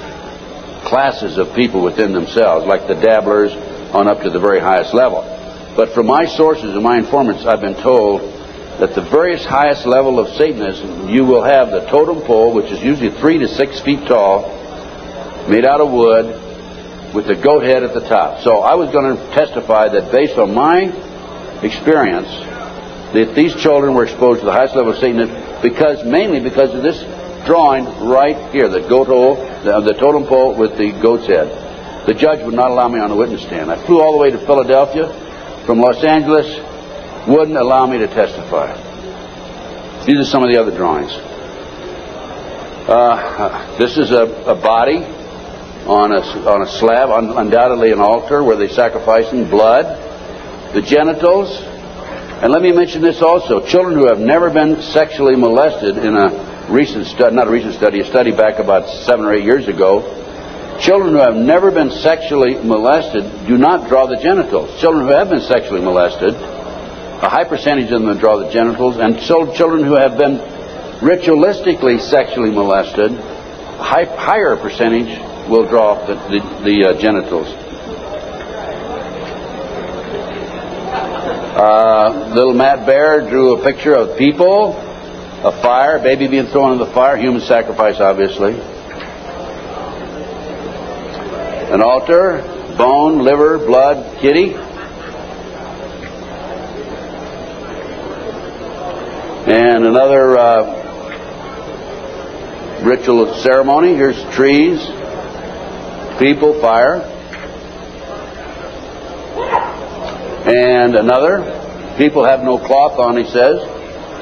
classes of people within themselves, like the dabblers on up to the very highest level. But from my sources and my informants, I've been told that the various highest level of Satanism, you will have the totem pole, which is usually 3 to 6 feet tall, made out of wood, with the goat head at the top. So I was going to testify that based on my experience, that these children were exposed to the highest level of Satanism mainly because of this drawing right here, the totem pole with the goat's head. The judge would not allow me on the witness stand. I flew all the way to Philadelphia from Los Angeles, wouldn't allow me to testify. These are some of the other drawings. This is a body on a slab, undoubtedly an altar where they sacrificing blood, the genitals, and let me mention this also: children who have never been sexually molested in a recent study, not a recent study, a study back about 7 or 8 years ago. Children who have never been sexually molested do not draw the genitals. Children who have been sexually molested, a high percentage of them draw the genitals, and so children who have been ritualistically sexually molested, a higher percentage will draw the genitals. Little Matt Bear drew a picture of people, a fire, baby being thrown in the fire, human sacrifice, obviously. An altar, bone, liver, blood, kitty. And another ritual ceremony. Here's trees, people, fire. And another, people have no cloth on, he says.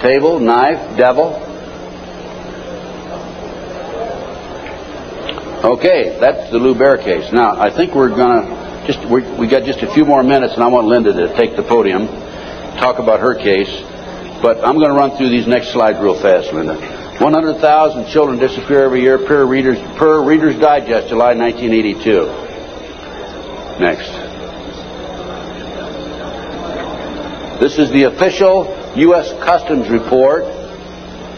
Table, knife, devil. Okay, that's the Lou Bear case. Now, I think we're going to we got just a few more minutes, and I want Linda to take the podium, talk about her case. But I'm going to run through these next slides real fast, Linda. 100,000 children disappear every year per Reader's Digest, July 1982. Next. This is the official U.S. Customs report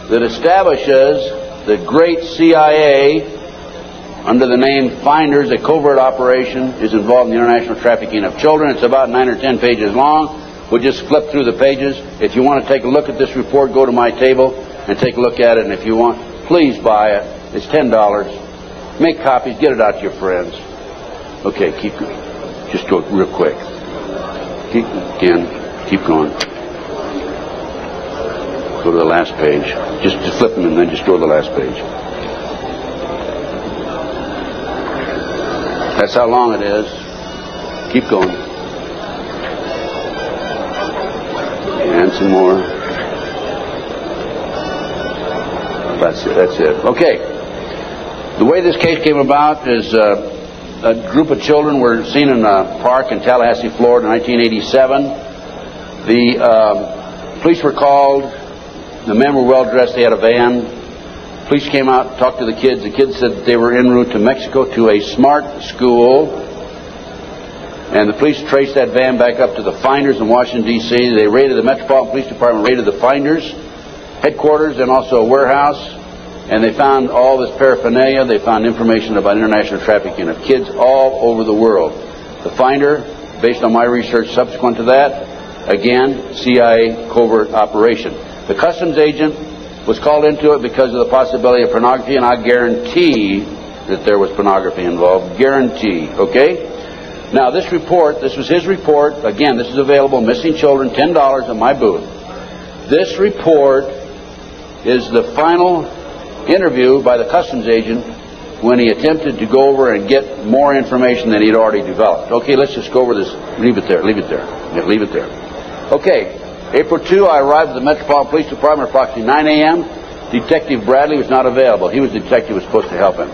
that establishes the great CIA, under the name Finders, a covert operation, is involved in the international trafficking of children. It's about 9 or 10 pages long. We'll just flip through the pages. If you want to take a look at this report, go to my table and take a look at it. And if you want, please buy it. It's $10. Make copies. Get it out to your friends. Okay, keep going. Just go real quick. Keep going. Go to the last page. Just flip them and then just go to the last page. That's how long it is. Keep going. And some more. That's it. Okay. The way this case came about is a group of children were seen in a park in Tallahassee, Florida, in 1987. The police were called. The men were well dressed. They had a van. Police came out, talked to the kids. The kids said that they were en route to Mexico to a smart school. And the police traced that van back up to the Finders in Washington, D.C. They raided the Metropolitan Police Department, raided the Finders headquarters and also a warehouse. And they found all this paraphernalia. They found information about international trafficking of kids all over the world. The finder, based on my research subsequent to that, again, CIA covert operation. The customs agent was called into it because of the possibility of pornography, and I guarantee that there was pornography involved. Guarantee, okay? Now, this report, this was his report. Again, this is available, Missing Children, $10 at my booth. This report is the final interview by the customs agent when he attempted to go over and get more information than he'd already developed. Okay, let's just go over this. Leave it there, leave it there. Yeah, leave it there. Okay, April 2, I arrived at the Metropolitan Police Department at approximately 9 a.m. Detective Bradley was not available. He was the detective who was supposed to help him.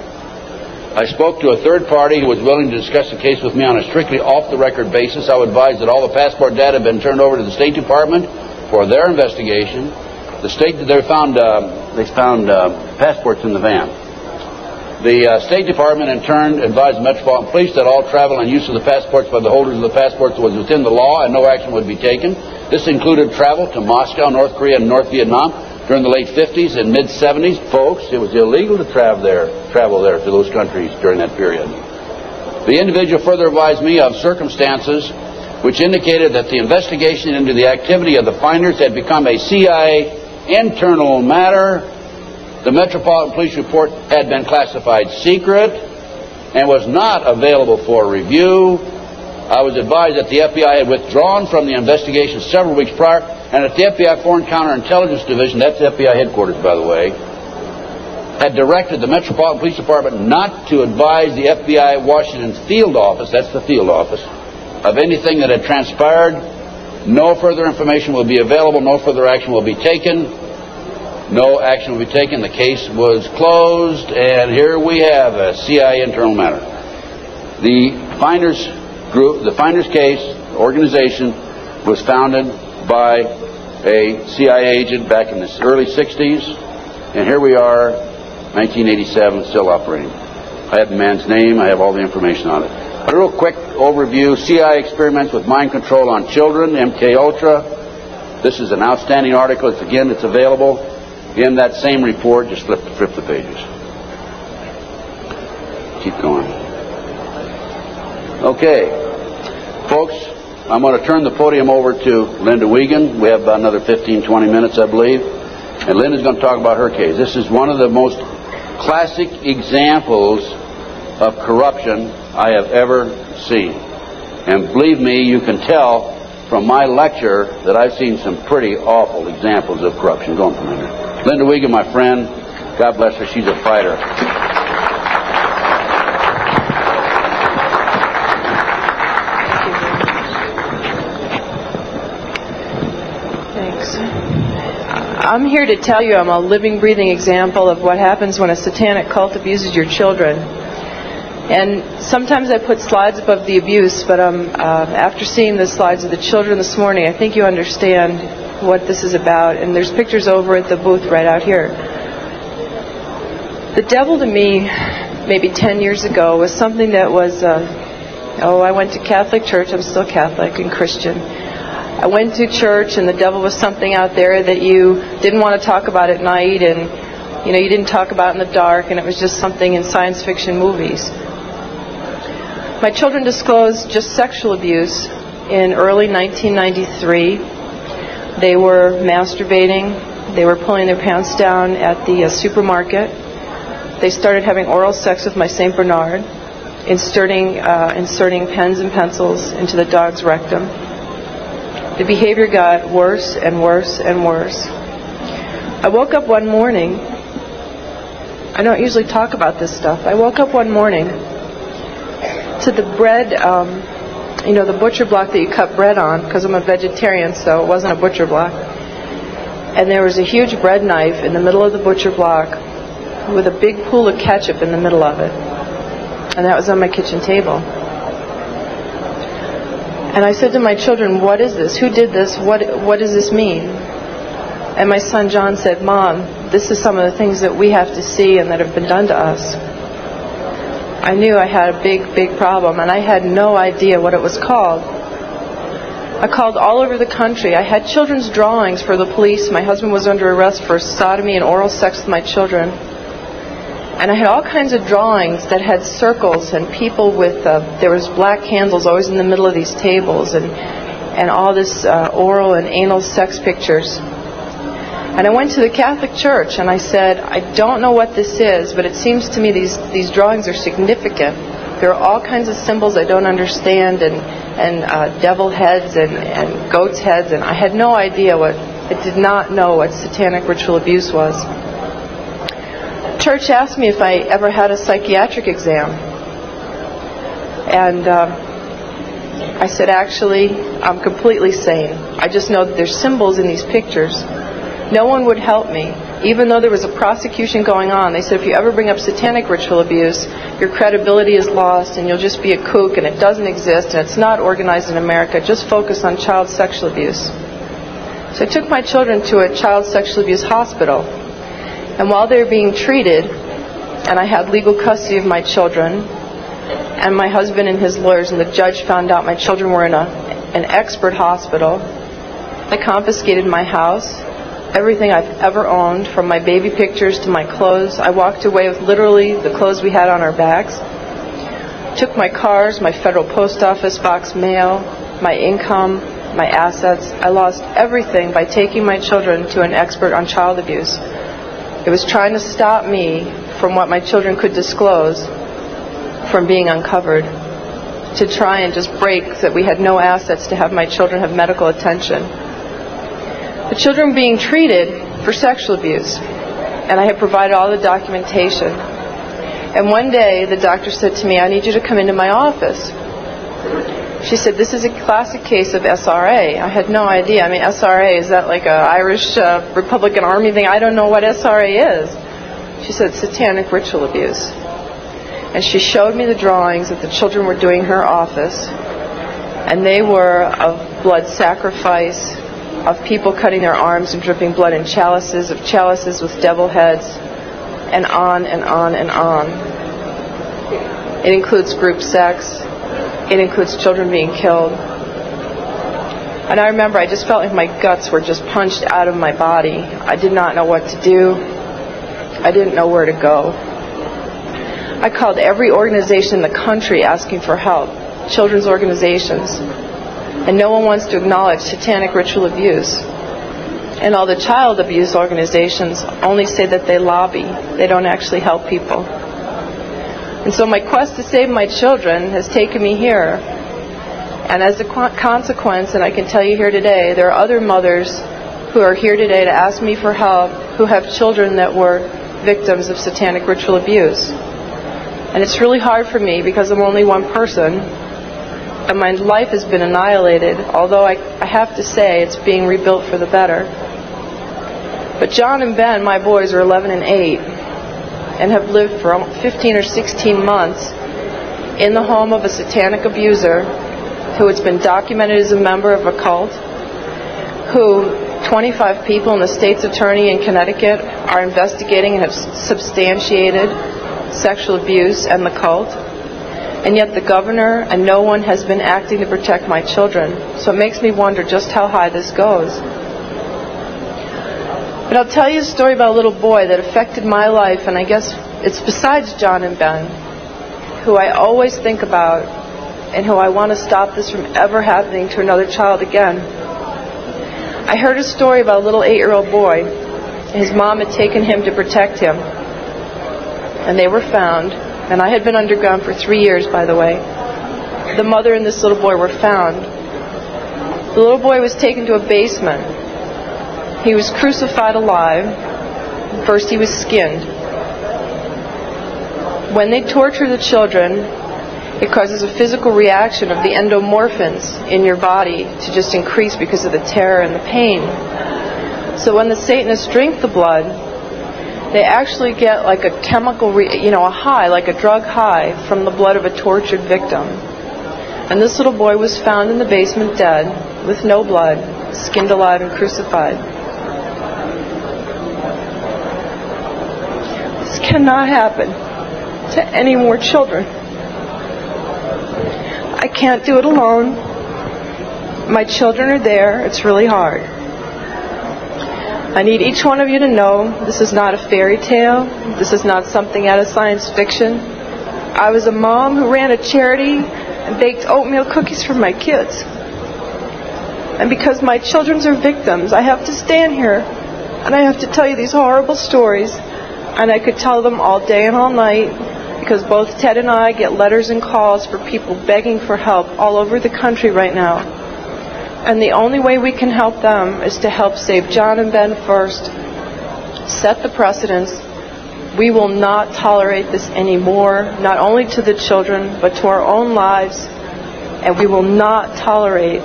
I spoke to a third party who was willing to discuss the case with me on a strictly off-the-record basis. I was advised that all the passport data had been turned over to the State Department for their investigation. They found passports in the van. The State Department, in turn, advised the Metropolitan Police that all travel and use of the passports by the holders of the passports was within the law and no action would be taken. This included travel to Moscow, North Korea, and North Vietnam during the late 50s and mid-70s. Folks, it was illegal to travel there to those countries during that period. The individual further advised me of circumstances which indicated that the investigation into the activity of the finders had become a CIA internal matter. The Metropolitan Police report had been classified secret and was not available for review. I was advised that the FBI had withdrawn from the investigation several weeks prior, and that the FBI Foreign Counterintelligence Division, that's FBI headquarters, by the way, had directed the Metropolitan Police Department not to advise the FBI Washington field office, that's the field office, of anything that had transpired. No further information will be available. No further action will be taken. No action will be taken. The case was closed, and here we have a CIA internal matter. The Finders Group, the Finders Case organization, was founded by a CIA agent back in the early 60s, and here we are, 1987, still operating. I have the man's name. I have all the information on it. A real quick overview: CIA experiments with mind control on children, MK Ultra. This is an outstanding article. It's available in that same report. Just flip the pages. Keep going. Okay, folks, I'm going to turn the podium over to Linda Wiegand. We have about another 15-20 minutes, I believe, and Linda's going to talk about her case. This is one of the most classic examples of corruption I have ever seen. And believe me, you can tell from my lecture that I've seen some pretty awful examples of corruption. Go on from there. Linda Wiegand, my friend, God bless her, she's a fighter. Thanks. I'm here to tell you I'm a living, breathing example of what happens when a satanic cult abuses your children. And sometimes I put slides above the abuse, but after seeing the slides of the children this morning, I think you understand what this is about. And there's pictures over at the booth right out here. The devil to me, maybe 10 years ago, was something that was, I went to Catholic church. I'm still Catholic and Christian. I went to church, and the devil was something out there that you didn't want to talk about at night, and you didn't talk about in the dark, and it was just something in science fiction movies. My children disclosed just sexual abuse in early 1993. They were masturbating. They were pulling their pants down at the supermarket. They started having oral sex with my St. Bernard, inserting pens and pencils into the dog's rectum. The behavior got worse and worse and worse. I woke up one morning. I don't usually talk about this stuff. I woke up one morning to the bread, the butcher block that you cut bread on, because I'm a vegetarian, so it wasn't a butcher block. And there was a huge bread knife in the middle of the butcher block with a big pool of ketchup in the middle of it. And that was on my kitchen table. And I said to my children, "What is this? Who did this? What does this mean?" And my son John said, "Mom, this is some of the things that we have to see and that have been done to us." I knew I had a big, big problem, and I had no idea what it was called. I called all over the country. I had children's drawings for the police. My husband was under arrest for sodomy and oral sex with my children. And I had all kinds of drawings that had circles and people with, there was black candles always in the middle of these tables, and all this oral and anal sex pictures. And I went to the Catholic Church and I said, I don't know what this is, but it seems to me these drawings are significant. There are all kinds of symbols I don't understand, and devil heads and goats heads, and I had no idea I did not know what satanic ritual abuse was. Church asked me if I ever had a psychiatric exam, and I said, actually, I'm completely sane. I just know that there's symbols in these pictures. No one would help me. Even though there was a prosecution going on, they said, if you ever bring up satanic ritual abuse, your credibility is lost and you'll just be a kook, and it doesn't exist and it's not organized in America. Just focus on child sexual abuse. So I took my children to a child sexual abuse hospital. And while they were being treated, and I had legal custody of my children, and my husband and his lawyers and the judge found out my children were in an expert hospital, I confiscated my house, everything I've ever owned, from my baby pictures to my clothes. I walked away with literally the clothes we had on our backs. Took my cars, my federal post office box mail, my income, my assets. I lost everything by taking my children to an expert on child abuse. It was trying to stop me from what my children could disclose from being uncovered, to try and just break that we had no assets to have my children have medical attention. The children were being treated for sexual abuse, and I had provided all the documentation. And one day the doctor said to me, I need you to come into my office. She said, this is a classic case of SRA. I had no idea. I mean, SRA, is that like an Irish Republican Army thing? I don't know what SRA is. She said, satanic ritual abuse. And she showed me the drawings that the children were doing in her office. And they were of blood sacrifice, of people cutting their arms and dripping blood in chalices, of chalices with devil heads, and on and on and on. It includes group sex. It includes children being killed. And I remember I just felt like my guts were just punched out of my body. I did not know what to do. I didn't know where to go. I called every organization in the country asking for help, children's organizations. And no one wants to acknowledge satanic ritual abuse. And all the child abuse organizations only say that they lobby. They don't actually help people. And so my quest to save my children has taken me here. And as a consequence, and I can tell you here today, there are other mothers who are here today to ask me for help who have children that were victims of satanic ritual abuse. And it's really hard for me because I'm only one person, and my life has been annihilated, although I have to say it's being rebuilt for the better. But John and Ben, my boys, are 11 and 8. And have lived for 15 or 16 months in the home of a satanic abuser who has been documented as a member of a cult, who 25 people and the state's attorney in Connecticut are investigating and have substantiated sexual abuse and the cult. And yet the governor and no one has been acting to protect my children. So it makes me wonder just how high this goes. But I'll tell you a story about a little boy that affected my life, and I guess it's besides John and Ben, who I always think about and who I want to stop this from ever happening to another child again. I heard a story about a little 8-year-old boy. His mom had taken him to protect him, and they were found, and I had been underground for 3 years, by the way. The mother and this little boy were found. The little boy was taken to a basement. He was crucified alive. First he was skinned. When they torture the children, it causes a physical reaction of the endomorphins in your body to just increase because of the terror and the pain. So when the Satanists drink the blood, they actually get like a chemical, a high, like a drug high from the blood of a tortured victim. And this little boy was found in the basement dead, with no blood, skinned alive and crucified. This cannot happen to any more children. I can't do it alone. My children are there. It's really hard. I need each one of you to know this is not a fairy tale. This is not something out of science fiction. I was a mom who ran a charity and baked oatmeal cookies for my kids. And because my children are victims, I have to stand here and I have to tell you these horrible stories. And I could tell them all day and all night, because both Ted and I get letters and calls for people begging for help all over the country right now. And the only way we can help them is to help save John and Ben first. Set the precedence. We will not tolerate this anymore, not only to the children, but to our own lives. And we will not tolerate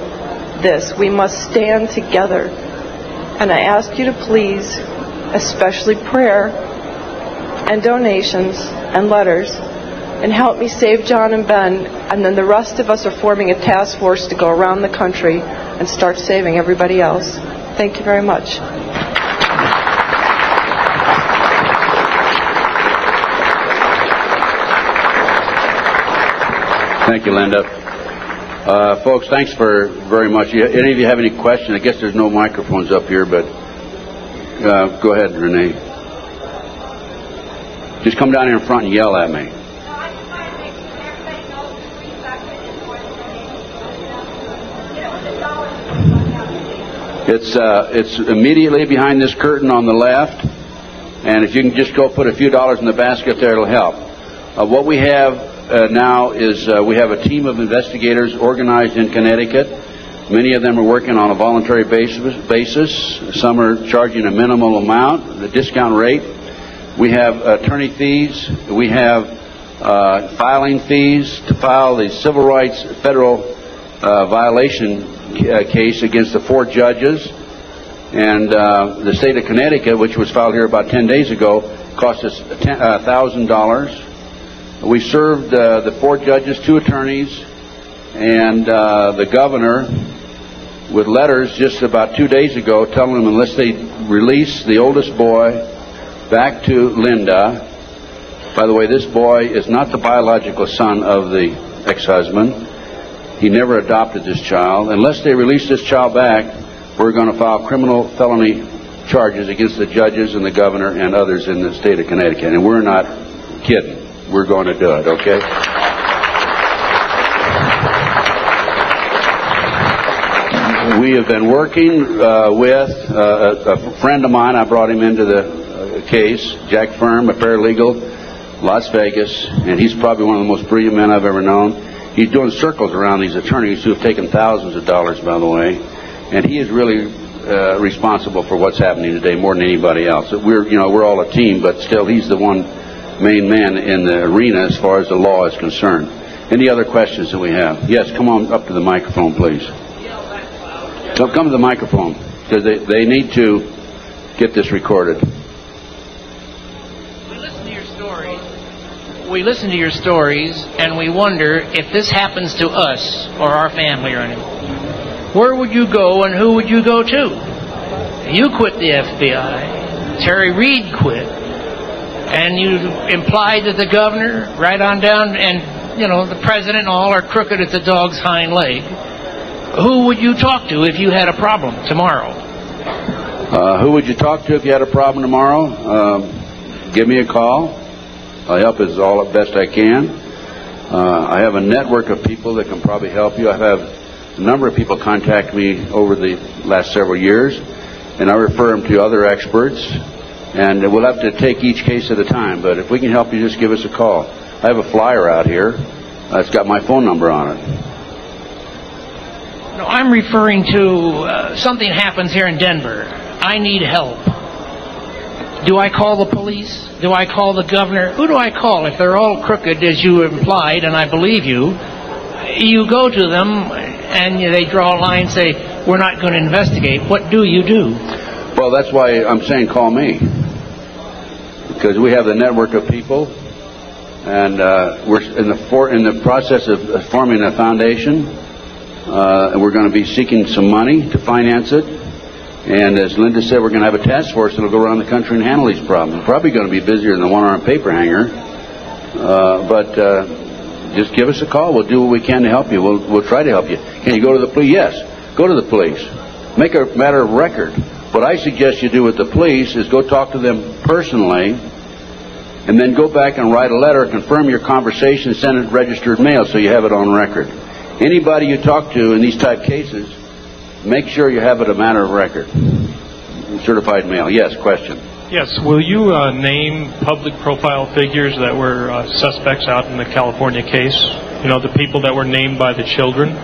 this. We must stand together. And I ask you to please, especially prayer and donations and letters, and help me save John and Ben, and then the rest of us are forming a task force to go around the country and start saving everybody else. Thank you very much. Thank you, Linda. Folks, thanks very much. Any of you have any questions? I guess there's no microphones up here, but go ahead, Renee. Just come down here in front and yell at me. It's immediately behind this curtain on the left, and if you can just go put a few dollars in the basket there, it'll help. What we have now is we have a team of investigators organized in Connecticut. Many of them are working on a voluntary basis. Some are charging a minimal amount, the discount rate. We have attorney fees. We have filing fees to file the civil rights federal violation case against the 4 judges. And the state of Connecticut, which was filed here about 10 days ago, cost us $1,000. We served the 4 judges, 2 attorneys, and the governor with letters just about 2 days ago telling them unless they release the oldest boy back to Linda. By the way, this boy is not the biological son of the ex-husband. He never adopted this child. Unless they release this child back, we're going to file criminal felony charges against the judges and the governor and others in the state of Connecticut. And we're not kidding. We're going to do it, okay? We have been working with a friend of mine. I brought him into the case, Jack Firm, a paralegal, Las Vegas, and he's probably one of the most brilliant men I've ever known. He's doing circles around these attorneys who have taken thousands of dollars, by the way, and he is really responsible for what's happening today more than anybody else. We're all a team, but still he's the one main man in the arena as far as the law is concerned. Any other questions that we have? Yes, come on up to the microphone, please. So come to the microphone, because they need to get this recorded. We listen to your stories, and we wonder if this happens to us or our family or anything. Where would you go, and who would you go to? You quit the FBI. Terry Reid quit. And you implied that the governor, right on down, and, the president and all are crooked at the dog's hind leg. Who would you talk to if you had a problem tomorrow? Who would you talk to if you had a problem tomorrow? Give me a call. I'll help as best I can. I have a network of people that can probably help you. I've had a number of people contact me over the last several years, and I refer them to other experts. And we'll have to take each case at a time, but if we can help you, just give us a call. I have a flyer out here. It's got my phone number on it. No, I'm referring to something happens here in Denver. I need help. Do I call the police? Do I call the governor? Who do I call? If they're all crooked, as you implied, and I believe you, you go to them, and they draw a line and say, we're not going to investigate. What do you do? Well, that's why I'm saying call me, because we have the network of people, and we're in the process of forming a foundation, and we're going to be seeking some money to finance it. And as Linda said, we're going to have a task force that will go around the country and handle these problems. Probably going to be busier than the one-armed paper hanger, but just give us a call. We'll do what we can to help you. We'll try to help you. Can you go to the police? Yes, go to the police. Make a matter of record. What I suggest you do with the police is go talk to them personally, and then go back and write a letter, confirm your conversation, send it registered mail so you have it on record. Anybody you talk to in these type cases, make sure you have it a matter of record. Certified mail. Yes, question. Yes, will you name public profile figures that were suspects out in the California case? You know, the people that were named by the children?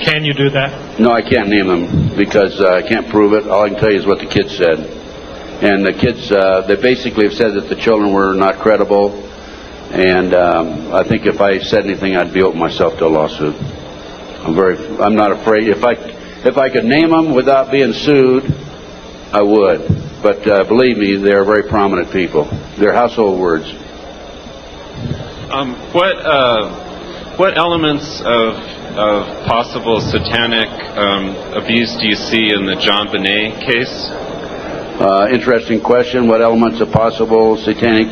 Can you do that? No, I can't name them because I can't prove it. All I can tell you is what the kids said. And the kids, they basically have said that the children were not credible. And I think if I said anything, I'd be open myself to a lawsuit. I'm not afraid. If I could name them without being sued, I would. But believe me, they're very prominent people. They're household words. What elements of possible satanic abuse do you see in the John Bonet case? Interesting question. What elements of possible satanic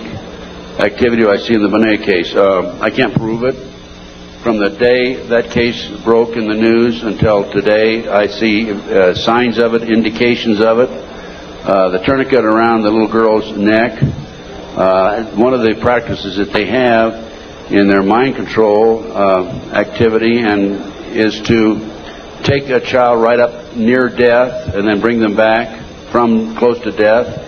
activity do I see in the Bonet case? I can't prove it. From the day that case broke in the news until today, I see signs of it, indications of it. The tourniquet around the little girl's neck. One of the practices that they have in their mind control activity is to take a child right up near death and then bring them back from close to death.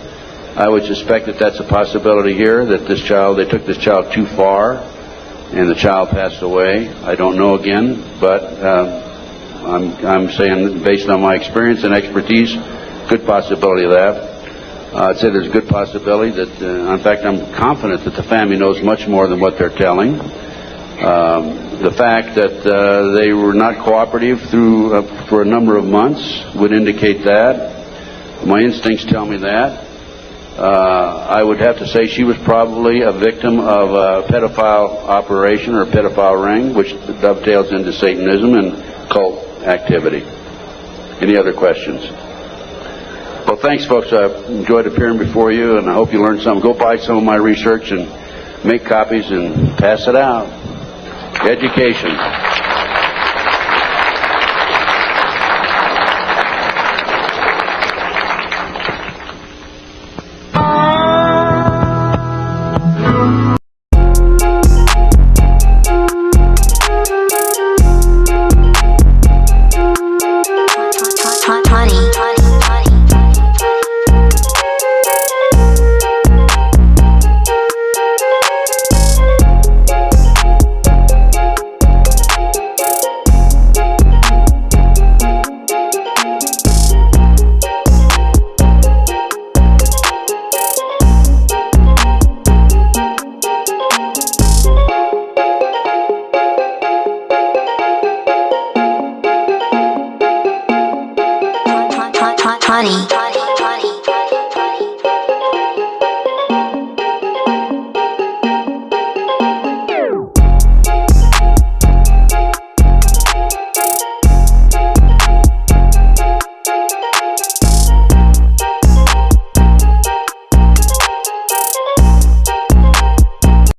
I would suspect that that's a possibility here, that they took this child too far and the child passed away. I don't know again, but I'm saying based on my experience and expertise, good possibility of that. I'd say there's a good possibility that, in fact, I'm confident that the family knows much more than what they're telling. The fact that they were not cooperative for a number of months would indicate that. My instincts tell me that. I would have to say she was probably a victim of a pedophile operation or a pedophile ring, which dovetails into Satanism and cult activity. Any other questions? Well, thanks, folks. I've enjoyed appearing before you, and I hope you learned something. Go buy some of my research and make copies and pass it out. Education. Honey.